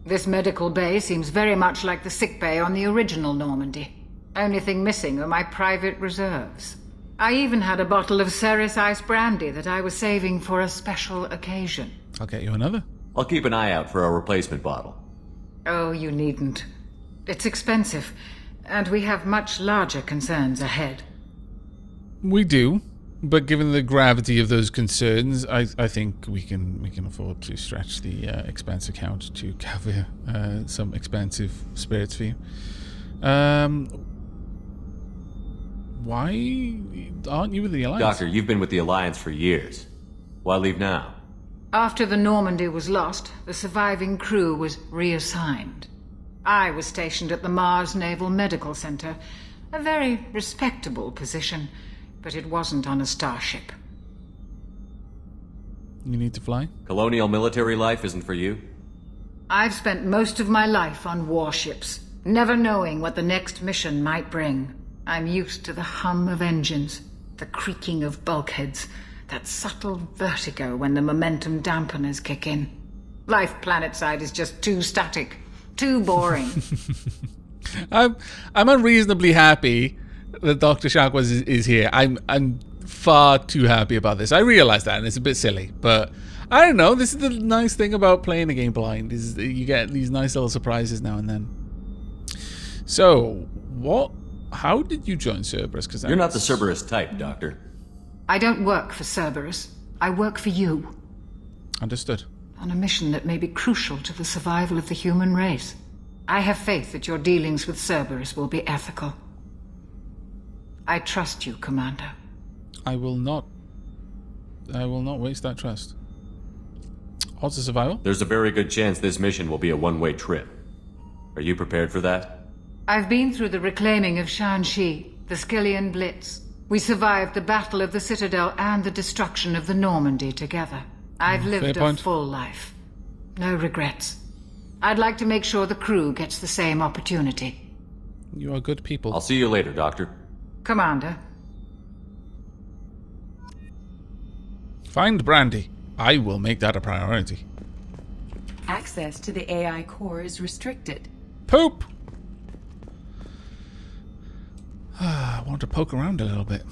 This medical bay seems very much like the sick bay on the original Normandy. Only thing missing are my private reserves. I even had a bottle of Ceres Ice Brandy that I was saving for a special occasion. I'll get you another. I'll keep an eye out for a replacement bottle. Oh, you needn't. It's expensive, and we have much larger concerns ahead. We do, but given the gravity of those concerns, I think we can afford to stretch the expense account to cover some expensive spirits for you. Why aren't you with the Alliance? Doctor, you've been with the Alliance for years. Why leave now? After the Normandy was lost, the surviving crew was reassigned. I was stationed at the Mars Naval Medical Center, a very respectable position, but it wasn't on a starship. You need to fly? Colonial military life isn't for you? I've spent most of my life on warships, never knowing what the next mission might bring. I'm used to the hum of engines, the creaking of bulkheads, that subtle vertigo when the momentum dampeners kick in. Life planetside is just too static, too boring. I'm unreasonably happy that Dr. Chakwas is here. I'm far too happy about this. I realize that, and it's a bit silly, but I don't know. This is the nice thing about playing a game blind, is that you get these nice little surprises now and then. So, how did you join Cerberus? Because you're not the Cerberus type, Doctor. I don't work for Cerberus. I work for you. Understood. On a mission that may be crucial to the survival of the human race. I have faith that your dealings with Cerberus will be ethical. I trust you, Commander. I will not waste that trust. Odds of survival? There's a very good chance this mission will be a one-way trip. Are you prepared for that? I've been through the reclaiming of Shanxi, the Skillian Blitz. We survived the Battle of the Citadel and the destruction of the Normandy together. I've lived a full life. No regrets. I'd like to make sure the crew gets the same opportunity. You are good people. I'll see you later, Doctor. Commander. Find Brandy. I will make that a priority. Access to the AI core is restricted. Poop! I want to poke around a little bit.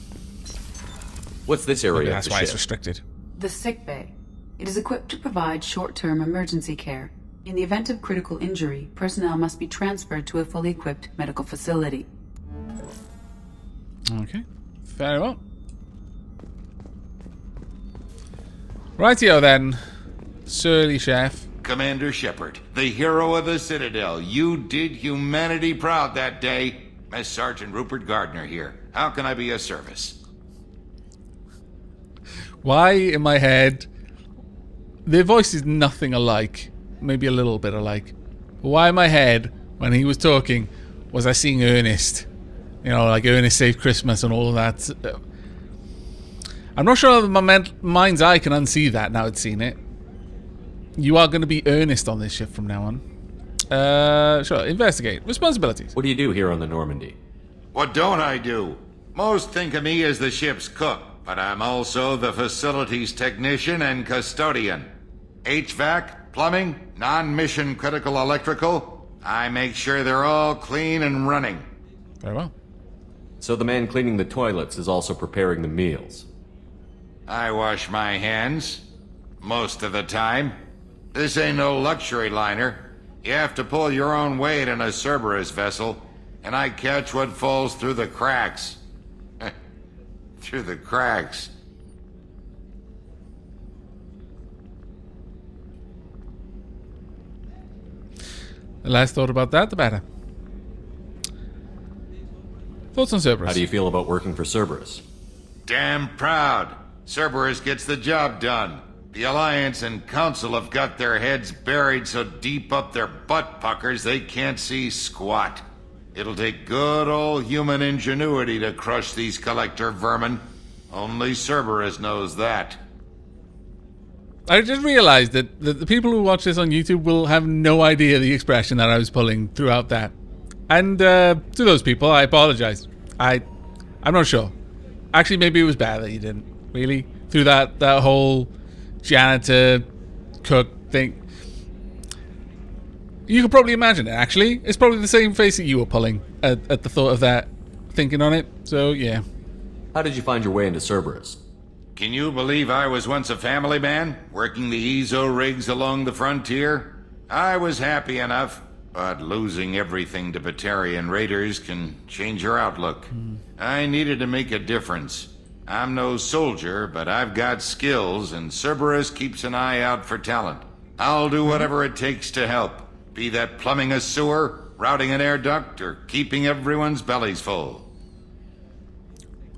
What's this Maybe area that's of the why ship? it's restricted. The sick bay. It is equipped to provide short-term emergency care. In the event of critical injury, personnel must be transferred to a fully equipped medical facility. Okay, very well. Rightio then, surly chef. Commander Shepard, the hero of the Citadel. You did humanity proud that day. Mess Sergeant Rupert Gardner here. How can I be of service? Why in my head, their voice is nothing alike, maybe a little bit alike. But why in my head, when he was talking, was I seeing Ernest? You know, like Ernest Saved Christmas and all of that. I'm not sure my mind's eye can unsee that now it's seen it. You are going to be Ernest on this ship from now on. Sure, investigate. Responsibilities. What do you do here on the Normandy? What don't I do? Most think of me as the ship's cook, but I'm also the facilities technician and custodian. HVAC, plumbing, non-mission critical electrical. I make sure they're all clean and running. Very well. So the man cleaning the toilets is also preparing the meals. I wash my hands. Most of the time. This ain't no luxury liner. You have to pull your own weight in a Cerberus vessel, and I catch what falls through the cracks. Through the cracks. The less thought about that, the better. Thoughts on Cerberus? How do you feel about working for Cerberus? Damn proud. Cerberus gets the job done. The Alliance and Council have got their heads buried so deep up their butt puckers they can't see squat. It'll take good old human ingenuity to crush these collector vermin. Only Cerberus knows that. I just realized that the people who watch this on YouTube will have no idea the expression that I was pulling throughout that. And to those people, I apologize. I'm not sure. Actually, maybe it was bad that you didn't. Really? Through that whole janitor, cook thing. You could probably imagine it, actually. It's probably the same face that you were pulling at the thought of that, thinking on it. So, yeah. How did you find your way into Cerberus? Can you believe I was once a family man, working the EZO rigs along the frontier? I was happy enough, but losing everything to Batarian raiders can change your outlook. I needed to make a difference. I'm no soldier, but I've got skills, and Cerberus keeps an eye out for talent. I'll do whatever it takes to help, be that plumbing a sewer, routing an air duct, or keeping everyone's bellies full.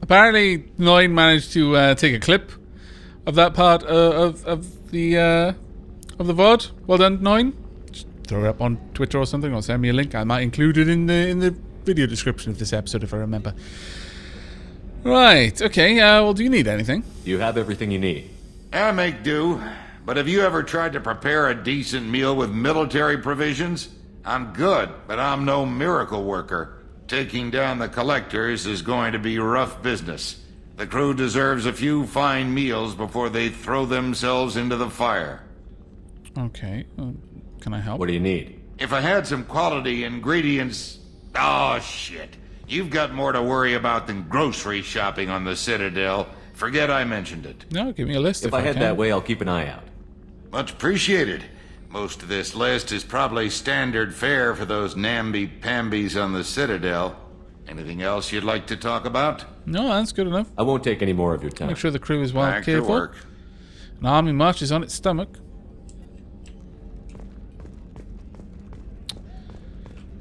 Apparently, Noin managed to take a clip of that part of the VOD. Well done, Noin. Just throw it up on Twitter or something, or send me a link. I might include it in the video description of this episode if I remember. Right. Okay. Well, do you need anything? You have everything you need. I make do. But have you ever tried to prepare a decent meal with military provisions? I'm good, but I'm no miracle worker. Taking down the collectors is going to be rough business. The crew deserves a few fine meals before they throw themselves into the fire. Okay. Can I help? What do you need? If I had some quality ingredients... Oh, shit. You've got more to worry about than grocery shopping on the Citadel. Forget I mentioned it. No, give me a list If I head that way, I'll keep an eye out. Much appreciated. Most of this list is probably standard fare for those namby-pambies on the Citadel. Anything else you'd like to talk about? No, that's good enough. I won't take any more of your time. Make sure the crew is well Back to cared for. work. An army marches on its stomach.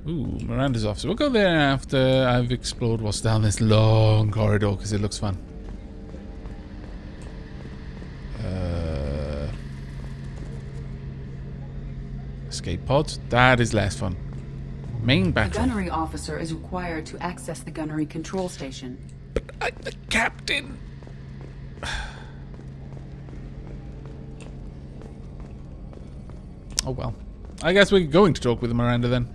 Ooh, Miranda's office. We'll go there after I've explored what's down this long corridor, because it looks fun. Escape pods? That is less fun. Main The battery. gunnery officer is required to access the gunnery control station. But the captain... Oh well. I guess we're going to talk with Miranda then.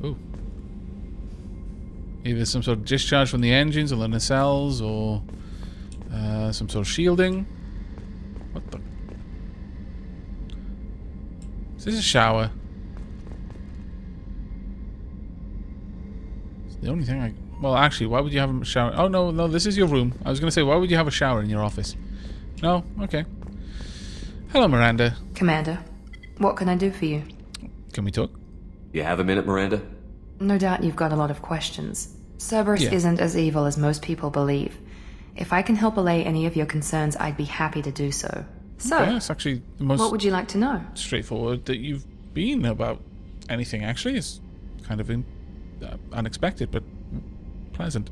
Ooh. Either some sort of discharge from the engines or the nacelles or Some sort of shielding. What the? Is this a shower? It's the only thing I... Well, actually, why would you have a shower? Oh, no, this is your room. I was going to say, why would you have a shower in your office? No? Okay. Hello, Miranda. Commander, what can I do for you? Can we talk? You have a minute, Miranda? No doubt you've got a lot of questions. Cerberus isn't as evil as most people believe. If I can help allay any of your concerns, I'd be happy to do so. So, yeah, it's actually the most... What would you like to know? Straightforward that you've been about anything, actually. It's kind of unexpected, but pleasant.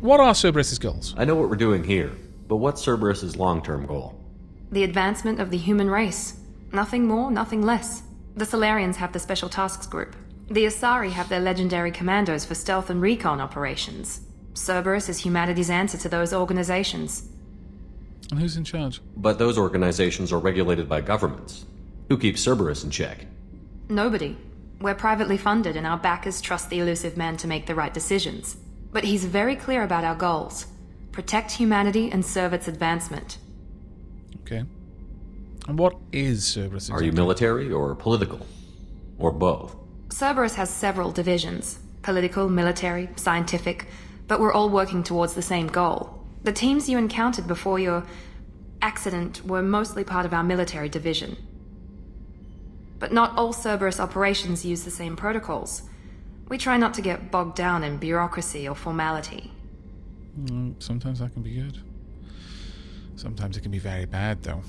What are Cerberus's goals? I know what we're doing here, but what's Cerberus's long-term goal? The advancement of the human race. Nothing more, nothing less. The Solarians have the Special Tasks Group. The Asari have their legendary commandos for stealth and recon operations. Cerberus is humanity's answer to those organizations. And who's in charge? But those organizations are regulated by governments. Who keeps Cerberus in check? Nobody. We're privately funded and our backers trust the elusive man to make the right decisions. But he's very clear about our goals. Protect humanity and serve its advancement. Okay. And what is Cerberus exactly? Are you military or political? Or both? Cerberus has several divisions. Political, military, scientific. But we're all working towards the same goal. The teams you encountered before your accident were mostly part of our military division. But not all Cerberus operations use the same protocols. We try not to get bogged down in bureaucracy or formality. Sometimes that can be good. Sometimes it can be very bad, though.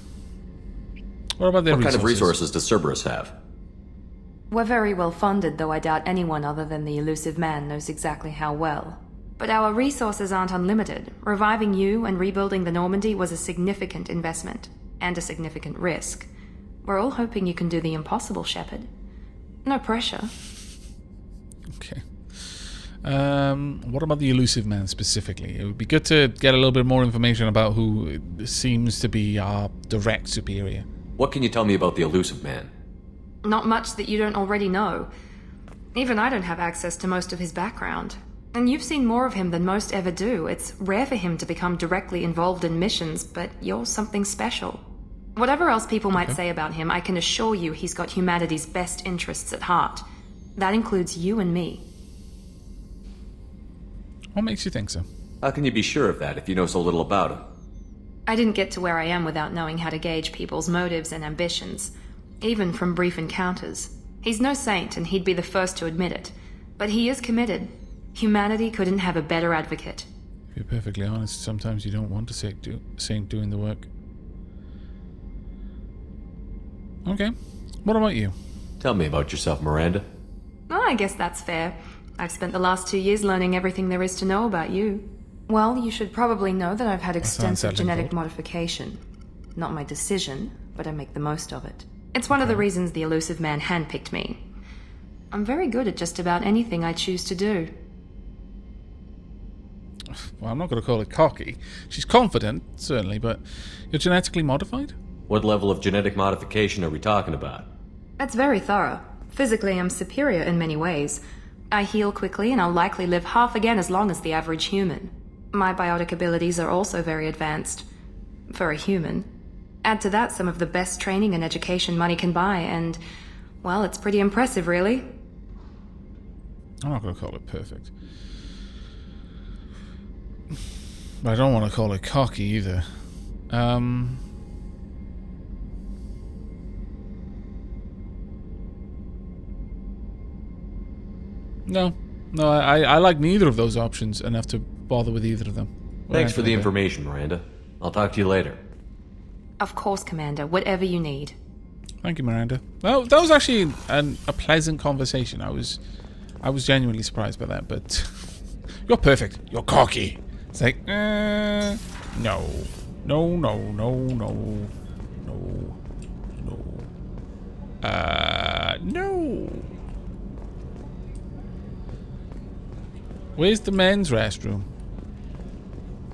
What about their resources? What kind of resources does Cerberus have? We're very well funded, though I doubt anyone other than the elusive man knows exactly how well. But our resources aren't unlimited. Reviving you and rebuilding the Normandy was a significant investment, and a significant risk. We're all hoping you can do the impossible, Shepard. No pressure. Okay. What about the elusive man specifically? It would be good to get a little bit more information about who seems to be our direct superior. What can you tell me about the elusive man? Not much that you don't already know. Even I don't have access to most of his background. And you've seen more of him than most ever do. It's rare for him to become directly involved in missions, but you're something special. Whatever else people might say about him, I can assure you he's got humanity's best interests at heart. That includes you and me. What makes you think so? How can you be sure of that if you know so little about him? I didn't get to where I am without knowing how to gauge people's motives and ambitions, even from brief encounters. He's no saint, and he'd be the first to admit it. But he is committed. Humanity couldn't have a better advocate. To be perfectly honest, sometimes you don't want a saint doing the work. Okay. What about you? Tell me about yourself, Miranda. Oh, I guess that's fair. I've spent the last 2 years learning everything there is to know about you. Well, you should probably know that I've had extensive genetic modification. Not my decision, but I make the most of it. It's one of the reasons the elusive man handpicked me. I'm very good at just about anything I choose to do. Well, I'm not going to call it cocky. She's confident, certainly, but you're genetically modified? What level of genetic modification are we talking about? That's very thorough. Physically, I'm superior in many ways. I heal quickly, and I'll likely live half again as long as the average human. My biotic abilities are also very advanced. For a human. Add to that some of the best training and education money can buy, and, well, it's pretty impressive, really. I'm not going to call it perfect. But I don't want to call it cocky either. No, I like neither of those options enough to bother with either of them. Thanks for the information, Miranda. I'll talk to you later. Of course, Commander. Whatever you need. Thank you, Miranda. Well, that was actually a pleasant conversation. I was genuinely surprised by that, but you're perfect. You're cocky. It's like, no. Where's the men's restroom?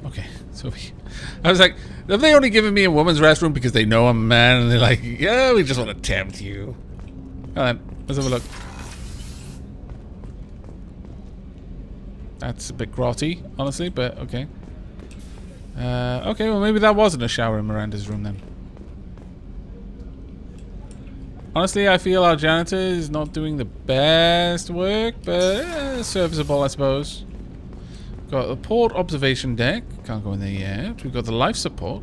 Okay, so I was like, have they only given me a woman's restroom because they know I'm a man and they're like, yeah, we just want to tempt you. Alright, let's have a look. That's a bit grotty, honestly, but okay. Okay, well maybe that wasn't a shower in Miranda's room then. Honestly, I feel our janitor is not doing the best work, but serviceable, I suppose. Got the port observation deck. Can't go in there yet. We've got the life support.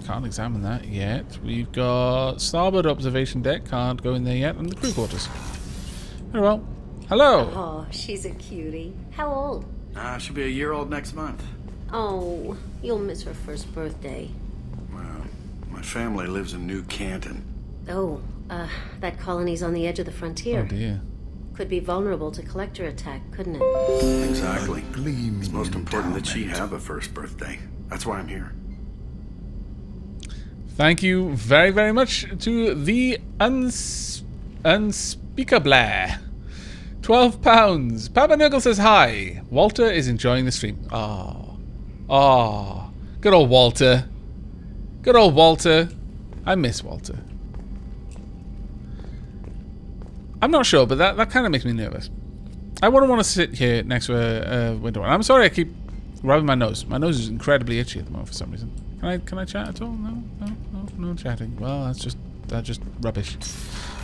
Can't examine that yet. We've got starboard observation deck. Can't go in there yet. And the crew quarters. Very well. Hello. Oh, she's a cutie. How old? She'll be a year old next month. Oh, you'll miss her first birthday. Well, my family lives in New Canton. Oh, that colony's on the edge of the frontier. Oh dear. Could be vulnerable to collector attack, couldn't it? Exactly. It's most important that she have a first birthday. That's why I'm here. Thank you very, very much to the unspeakable. £12. Papa Nuggle says hi. Walter is enjoying the stream. Oh, good old Walter. Good old Walter. I miss Walter. I'm not sure, but that kind of makes me nervous. I wouldn't want to sit here next to a window. And I'm sorry I keep rubbing my nose. My nose is incredibly itchy at the moment for some reason. Can I chat at all? No chatting. Well, that's just rubbish.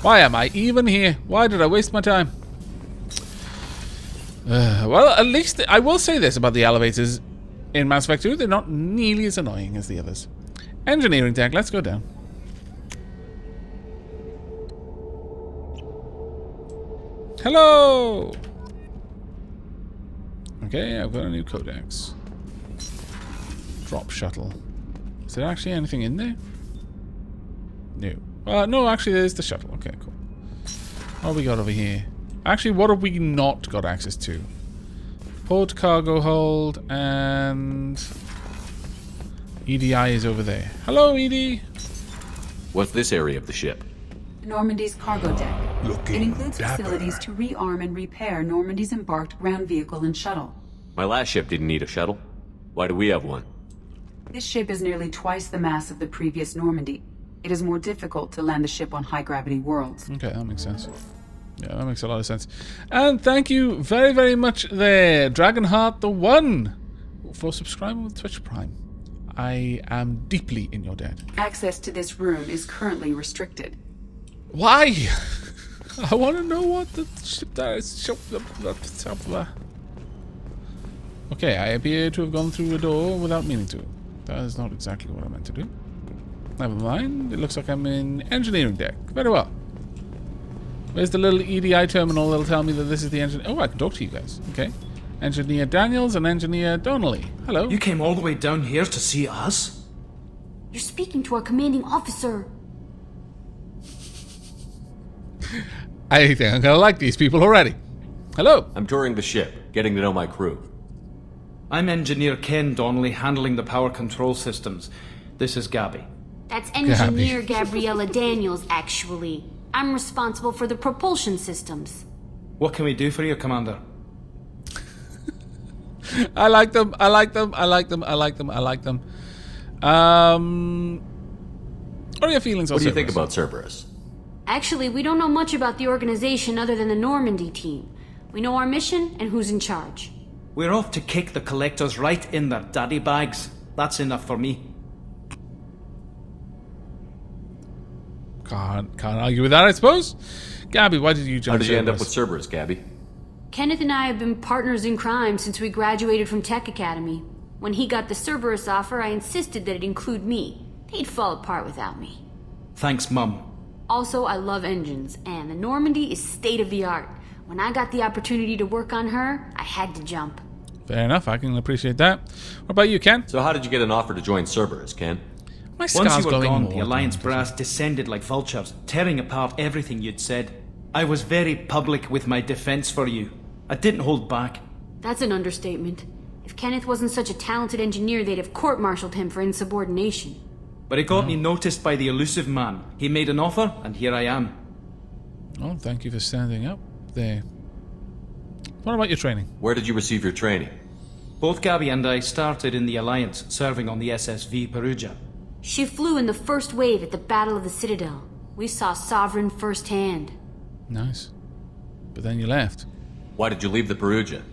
Why am I even here? Why did I waste my time? Well, at least I will say this about the elevators in Mass Effect 2. They're not nearly as annoying as the others. Engineering deck. Let's go down. Hello! Okay, I've got a new codex. Drop shuttle. Is there actually anything in there? No. No, actually there's the shuttle. Okay, cool. What have we got over here? Actually, what have we not got access to? Port cargo hold and... EDI is over there. Hello, ED! What's this area of the ship? Normandy's cargo deck. It includes facilities to rearm and repair Normandy's embarked ground vehicle and shuttle. My last ship didn't need a shuttle. Why do we have one? This ship is nearly twice the mass of the previous Normandy. It is more difficult to land the ship on high-gravity worlds. Okay, that makes sense. Yeah, that makes a lot of sense. And thank you very, very much there, Dragonheart the One, for subscribing with Twitch Prime. I am deeply in your debt. Access to this room is currently restricted. Why? I want to know what the ship does. Okay, I appear to have gone through a door without meaning to. That is not exactly what I meant to do. Never mind. It looks like I'm in engineering deck. Very well. Where's the little EDI terminal that'll tell me that this is the engine? Oh, I can talk to you guys. Okay. Engineer Daniels and Engineer Donnelly. Hello. You came all the way down here to see us? You're speaking to our commanding officer. I think I'm gonna like these people already. Hello. I'm touring the ship, getting to know my crew. I'm Engineer Ken Donnelly, handling the power control systems. This is Gabby. That's Engineer Gabriella Daniels, actually. I'm responsible for the propulsion systems. What can we do for you, Commander? I like them. I like them. I like them. I like them. I like them. What are your feelings on What do you Cerberus? think about Cerberus? Actually, we don't know much about the organization other than the Normandy team. We know our mission and who's in charge. We're off to kick the collectors right in their daddy bags. That's enough for me. Can't argue with that, I suppose. Gabby, why did you jump? How did you end up with Cerberus, Gabby? Kenneth and I have been partners in crime since we graduated from Tech Academy. When he got the Cerberus offer, I insisted that it include me. He'd fall apart without me. Thanks, Mum. Also, I love engines, and the Normandy is state-of-the-art. When I got the opportunity to work on her, I had to jump. Fair enough, I can appreciate that. What about you, Ken? So how did you get an offer to join Cerberus, Ken? My Once scar's you were going gone, more the Alliance than- brass descended like vultures, tearing apart everything you'd said. I was very public with my defense for you. I didn't hold back. That's an understatement. If Kenneth wasn't such a talented engineer, they'd have court-martialed him for insubordination. But it got me noticed by the elusive man. He made an offer, and here I am. Oh, thank you for standing up there. What about your training? Where did you receive your training? Both Gabby and I started in the Alliance, serving on the SSV Perugia. She flew in the first wave at the Battle of the Citadel. We saw Sovereign firsthand. Nice. But then you left. Why did you leave the Perugia?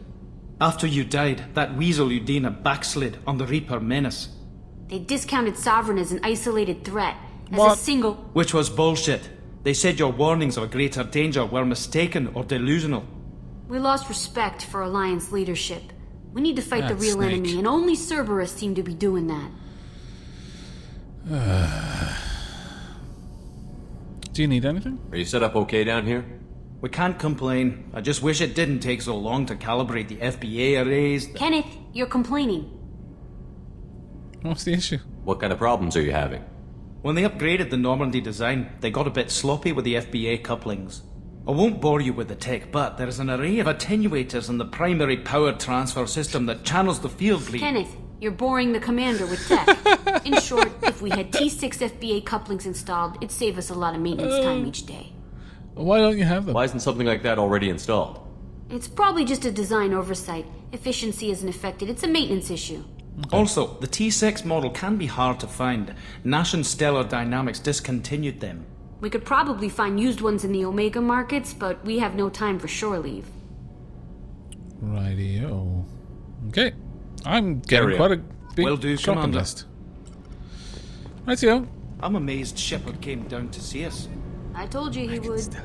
After you died, that weasel Udina backslid on the Reaper Menace. They discounted Sovereign as an isolated threat, as What? a single... Which was bullshit. They said your warnings of a greater danger were mistaken or delusional. We lost respect for Alliance leadership. We need to fight the real Snake. enemy, and only Cerberus seem to be doing that. Do you need anything? Are you set up okay down here? We can't complain. I just wish it didn't take so long to calibrate the FBA arrays. Kenneth, you're complaining. What's the issue? What kind of problems are you having? When they upgraded the Normandy design, they got a bit sloppy with the FBA couplings. I won't bore you with the tech, but there is an array of attenuators in the primary power transfer system that channels the field bleed. Kenneth, you're boring the commander with tech. In short, if we had T6 FBA couplings installed, it'd save us a lot of maintenance time each day. Why don't you have them? Why isn't something like that already installed? It's probably just a design oversight. Efficiency isn't affected. It's a maintenance issue. Okay. Also, the T6 model can be hard to find. Nash and Stellar Dynamics discontinued them. We could probably find used ones in the Omega markets, but we have no time for shore leave. Rightio. Okay. I'm getting quite a big Will do, shopping Commander. list. Rightio. I'm amazed Shepard came down to see us. I told you he would.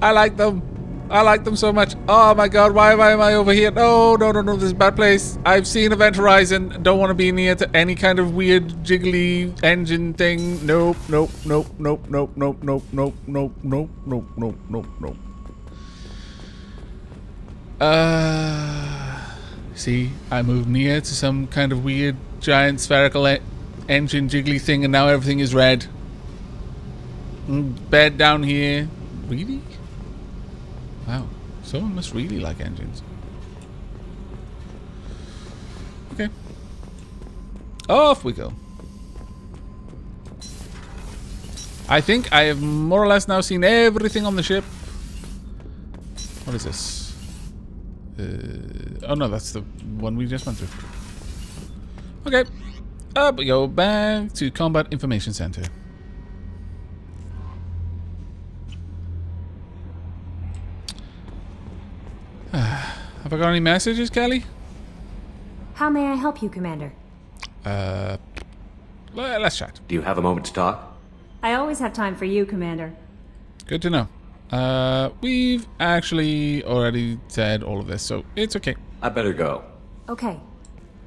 I like them. I like them so much. Oh my god, why am I over here? No, this is a bad place. I've seen Event Horizon. Don't want to be near to any kind of weird jiggly engine thing. Nope. See, I moved near to some kind of weird giant spherical engine jiggly thing and now everything is red. Bed down here. Really? Wow, someone must really like engines. Okay. Off we go. I think I have more or less now seen everything on the ship. What is this? Oh no, that's the one we just went through. Okay. Up we go, back to Combat Information Center. Have I got any messages, Kelly? How may I help you, Commander? Let's chat. Do you have a moment to talk? I always have time for you, Commander. Good to know. We've actually already said all of this, so it's okay. I better go. Okay.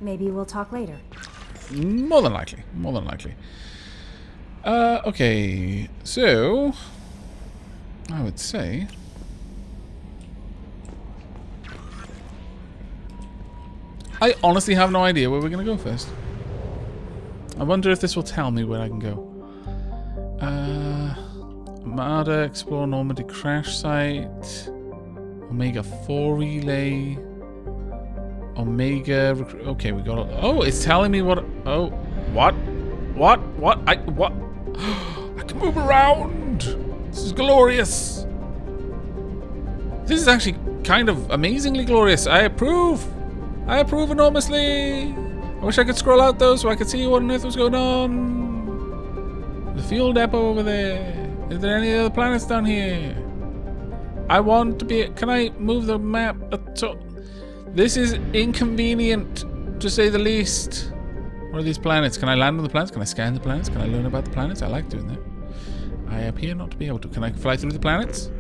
Maybe we'll talk later. More than likely. Okay. So, I would say... I honestly have no idea where we're going to go first. I wonder if this will tell me where I can go. Armada, explore Normandy crash site. Omega 4 relay. Omega... Okay, we got... Oh, it's telling me what... Oh, what? What? I can move around! This is glorious! This is actually kind of amazingly glorious. I approve! I approve enormously! I wish I could scroll out though so I could see what on earth was going on. The fuel depot over there. Is there any other planets down here? I want to be... Can I move the map? This is inconvenient, to say the least. What are these planets? Can I land on the planets? Can I scan the planets? Can I learn about the planets? I like doing that. I appear not to be able to. Can I fly through the planets?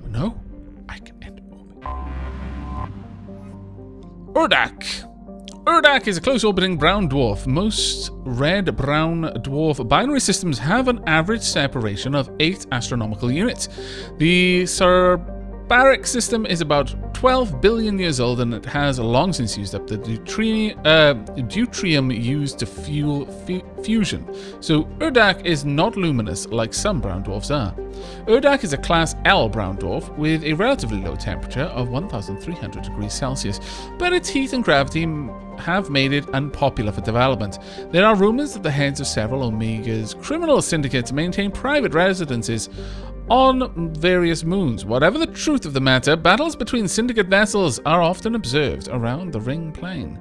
No. I can enter orbit. Urdak. Urdak is a close-orbiting brown dwarf. Most red-brown dwarf binary systems have an average separation of 8 astronomical units. The Cerbaric system is about 12 billion years old, and it has long since used up the deuterium used to fuel fusion. So Urdak is not luminous like some brown dwarfs are. Urdak is a class L brown dwarf with a relatively low temperature of 1,300 degrees Celsius, but its heat and gravity have made it unpopular for development. There are rumors that the heads of several Omega's criminal syndicates maintain private residences on various moons. Whatever the truth of the matter, battles between syndicate vessels are often observed around the ring plane.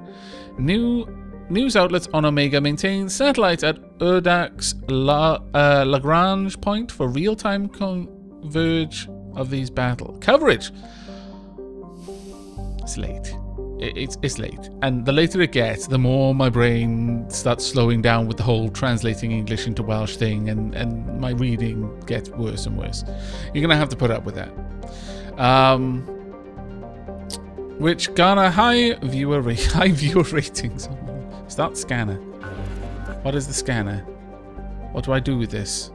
News outlets on Omega maintain satellites at Urdak's Lagrange point for real-time coverage of these battles. Coverage! It's late. it's late. And the later it gets, the more my brain starts slowing down with the whole translating English into Welsh thing, and my reading gets worse and worse. You're going to have to put up with that. Which garner high viewer ratings. Start scanner. What is the scanner? What do I do with this?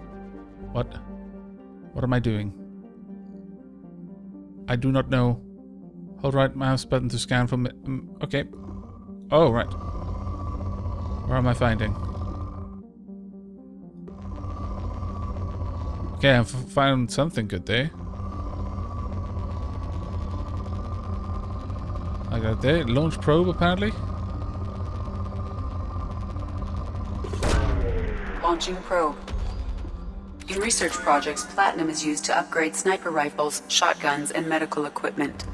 What am I doing? I do not know. Hold right mouse button to scan from... okay. Oh, right. Where am I finding? Okay, I've found something good there. I got it there. Launch probe, apparently. Launching probe. In research projects, platinum is used to upgrade sniper rifles, shotguns, and medical equipment.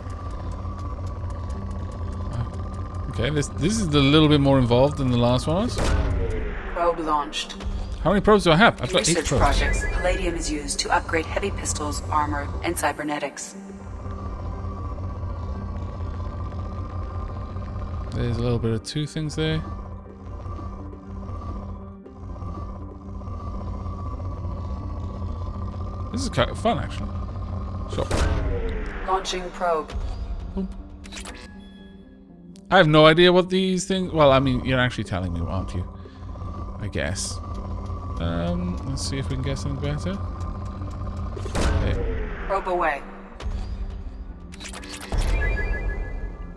Okay, this is a little bit more involved than the last one was. Probe launched. How many probes do I have? I've In got 8 research probes. projects, palladium is used to upgrade heavy pistols, armor, and cybernetics. There's a little bit of 2 things there. This is kind of fun, actually. Sure. Launching probe. I have no idea what these things... Well, I mean, you're actually telling me, aren't you? I guess. Let's see if we can get something better. Okay. Probe away.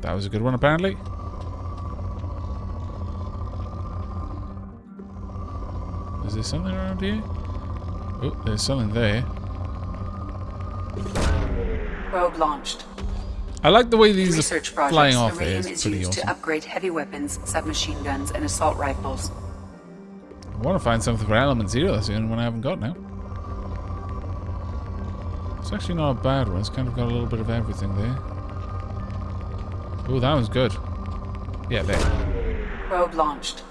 That was a good one, apparently. Is there something around here? Oh, there's something there. Probe launched. I like the way these Research are projects, flying off there. iridium It's is pretty used awesome. to upgrade heavy weapons, submachine guns, and assault rifles. I want to find something for Element Zero. That's the only one I haven't got now. It's actually not a bad one. It's kind of got a little bit of everything there. Oh, that was good. Yeah, there. Probe launched.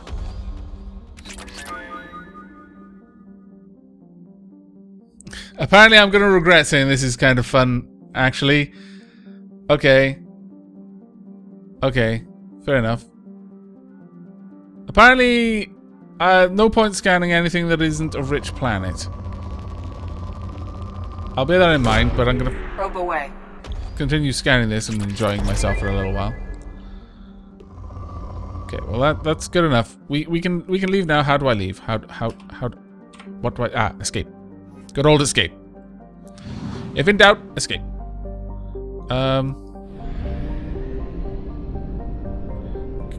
Apparently, I'm going to regret saying this is kind of fun, actually. Okay. Okay. Fair enough. Apparently, no point scanning anything that isn't a rich planet. I'll bear that in mind, but I'm going to Probe away. continue scanning this and enjoying myself for a little while. Okay, well that's good enough. We can leave now. How do I leave? What do I... escape. Good old escape. If in doubt, escape.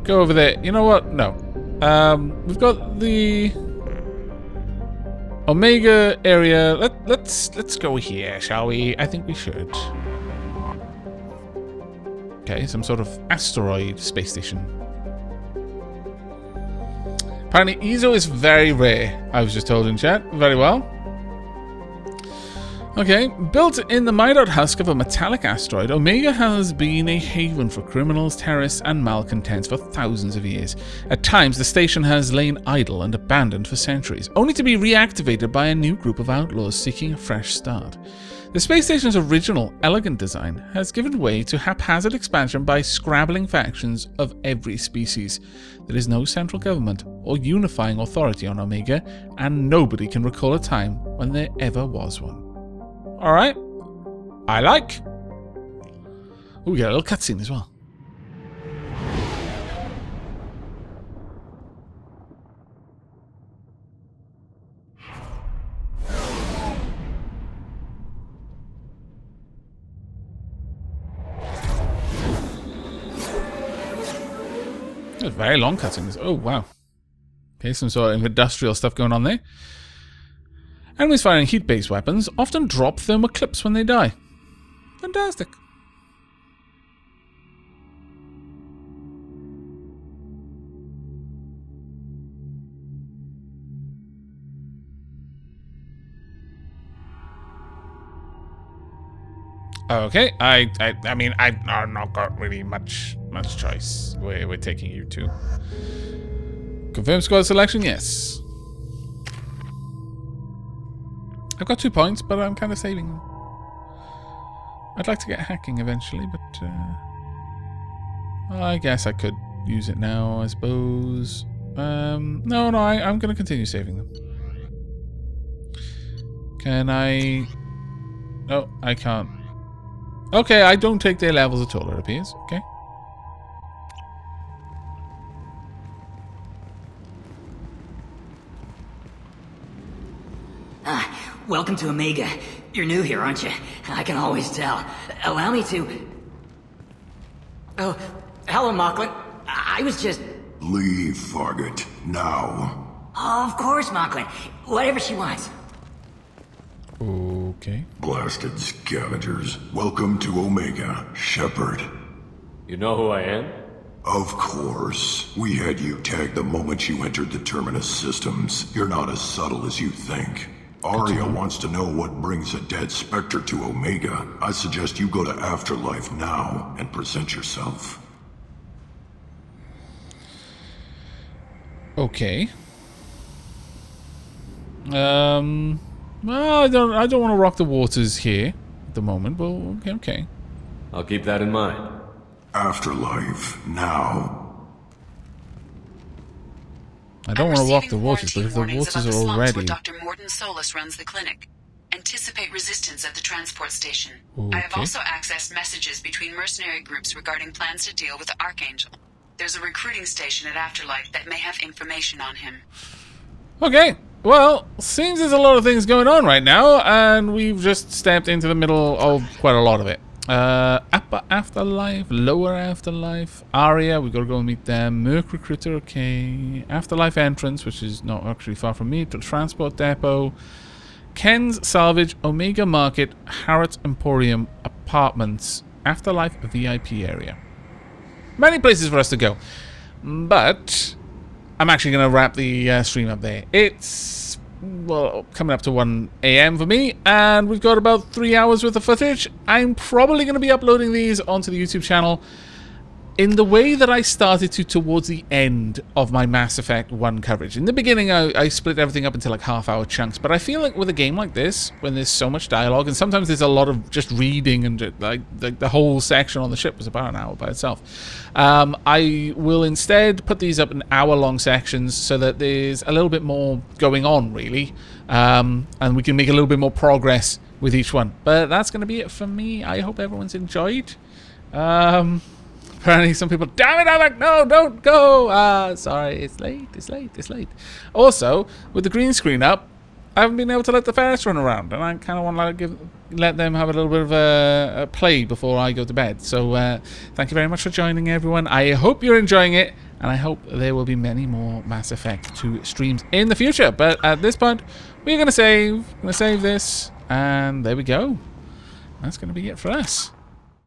Go over there. You know what? No. We've got the Omega area. Let's go here, shall we? I think we should. Okay, some sort of asteroid space station. Apparently, EZO is very rare. I was just told in chat. Very well. Okay, built in the Midot husk of a metallic asteroid, Omega has been a haven for criminals, terrorists, and malcontents for thousands of years. At times, the station has lain idle and abandoned for centuries, only to be reactivated by a new group of outlaws seeking a fresh start. The space station's original, elegant design has given way to haphazard expansion by scrabbling factions of every species. There is no central government or unifying authority on Omega, and nobody can recall a time when there ever was one. Alright. I like. Ooh, we got a little cutscene as well. It's very long cutscenes. Oh, wow. Okay, some sort of industrial stuff going on there. Enemies firing heat-based weapons often drop thermal clips when they die. Fantastic. Okay, I mean, I've not got really much choice. We're taking you to. Confirm squad selection, yes. I've got 2 points, but I'm kind of saving them. I'd like to get hacking eventually, but I guess I could use it now, I suppose. No, I'm going to continue saving them. Can I... Oh, I can't. Okay, I don't take their levels at all, it appears. Okay. Welcome to Omega. You're new here, aren't you? I can always tell. Allow me to... Oh, hello, Mocklin. I was just... Leave, Fargate. Now. Of course, Mocklin. Whatever she wants. Okay. Blasted scavengers. Welcome to Omega, Shepard. You know who I am? Of course. We had you tagged the moment you entered the Terminus systems. You're not as subtle as you think. Arya wants to know what brings a dead Spectre to Omega. I suggest you go to Afterlife now and present yourself. Okay. Well, I don't want to rock the waters here at the moment, but okay. I'll keep that in mind. Afterlife now. I don't want to rock the waters, but if the waters are already... Dr. Morton Solus runs the clinic. Anticipate resistance at the transport station. Okay. I have also accessed messages between mercenary groups regarding plans to deal with the Archangel. There's a recruiting station at Afterlife that may have information on him. Okay, well, seems there's a lot of things going on right now, and we've just stepped into the middle of quite a lot of it. Upper Afterlife, Lower Afterlife, Arya, we've got to go and meet them. Merc Recruiter, okay. Afterlife entrance, which is not actually far from me, to the transport depot. Ken's Salvage, Omega Market, Harrod Emporium, Apartments, Afterlife VIP area. Many places for us to go. But I'm actually going to wrap the stream up there. It's, well, coming up to 1 AM for me, and we've got about 3 hours worth of footage. I'm probably going to be uploading these onto the YouTube channel in the way that I started to towards the end of my Mass Effect 1 coverage. In the beginning, I split everything up into like half-hour chunks, but I feel like with a game like this, when there's so much dialogue, and sometimes there's a lot of just reading, and like the whole section on the ship was about an hour by itself, I will instead put these up in hour-long sections so that there's a little bit more going on, really, and we can make a little bit more progress with each one. But that's going to be it for me. I hope everyone's enjoyed. Apparently some people, damn it, Aavak, no, don't go. Sorry, it's late. Also, with the green screen up, I haven't been able to let the ferrets run around, and I kind of want to let them have a little bit of a play before I go to bed. So thank you very much for joining, everyone. I hope you're enjoying it, and I hope there will be many more Mass Effect 2 streams in the future. But at this point, we're going to save this, and there we go. That's going to be it for us.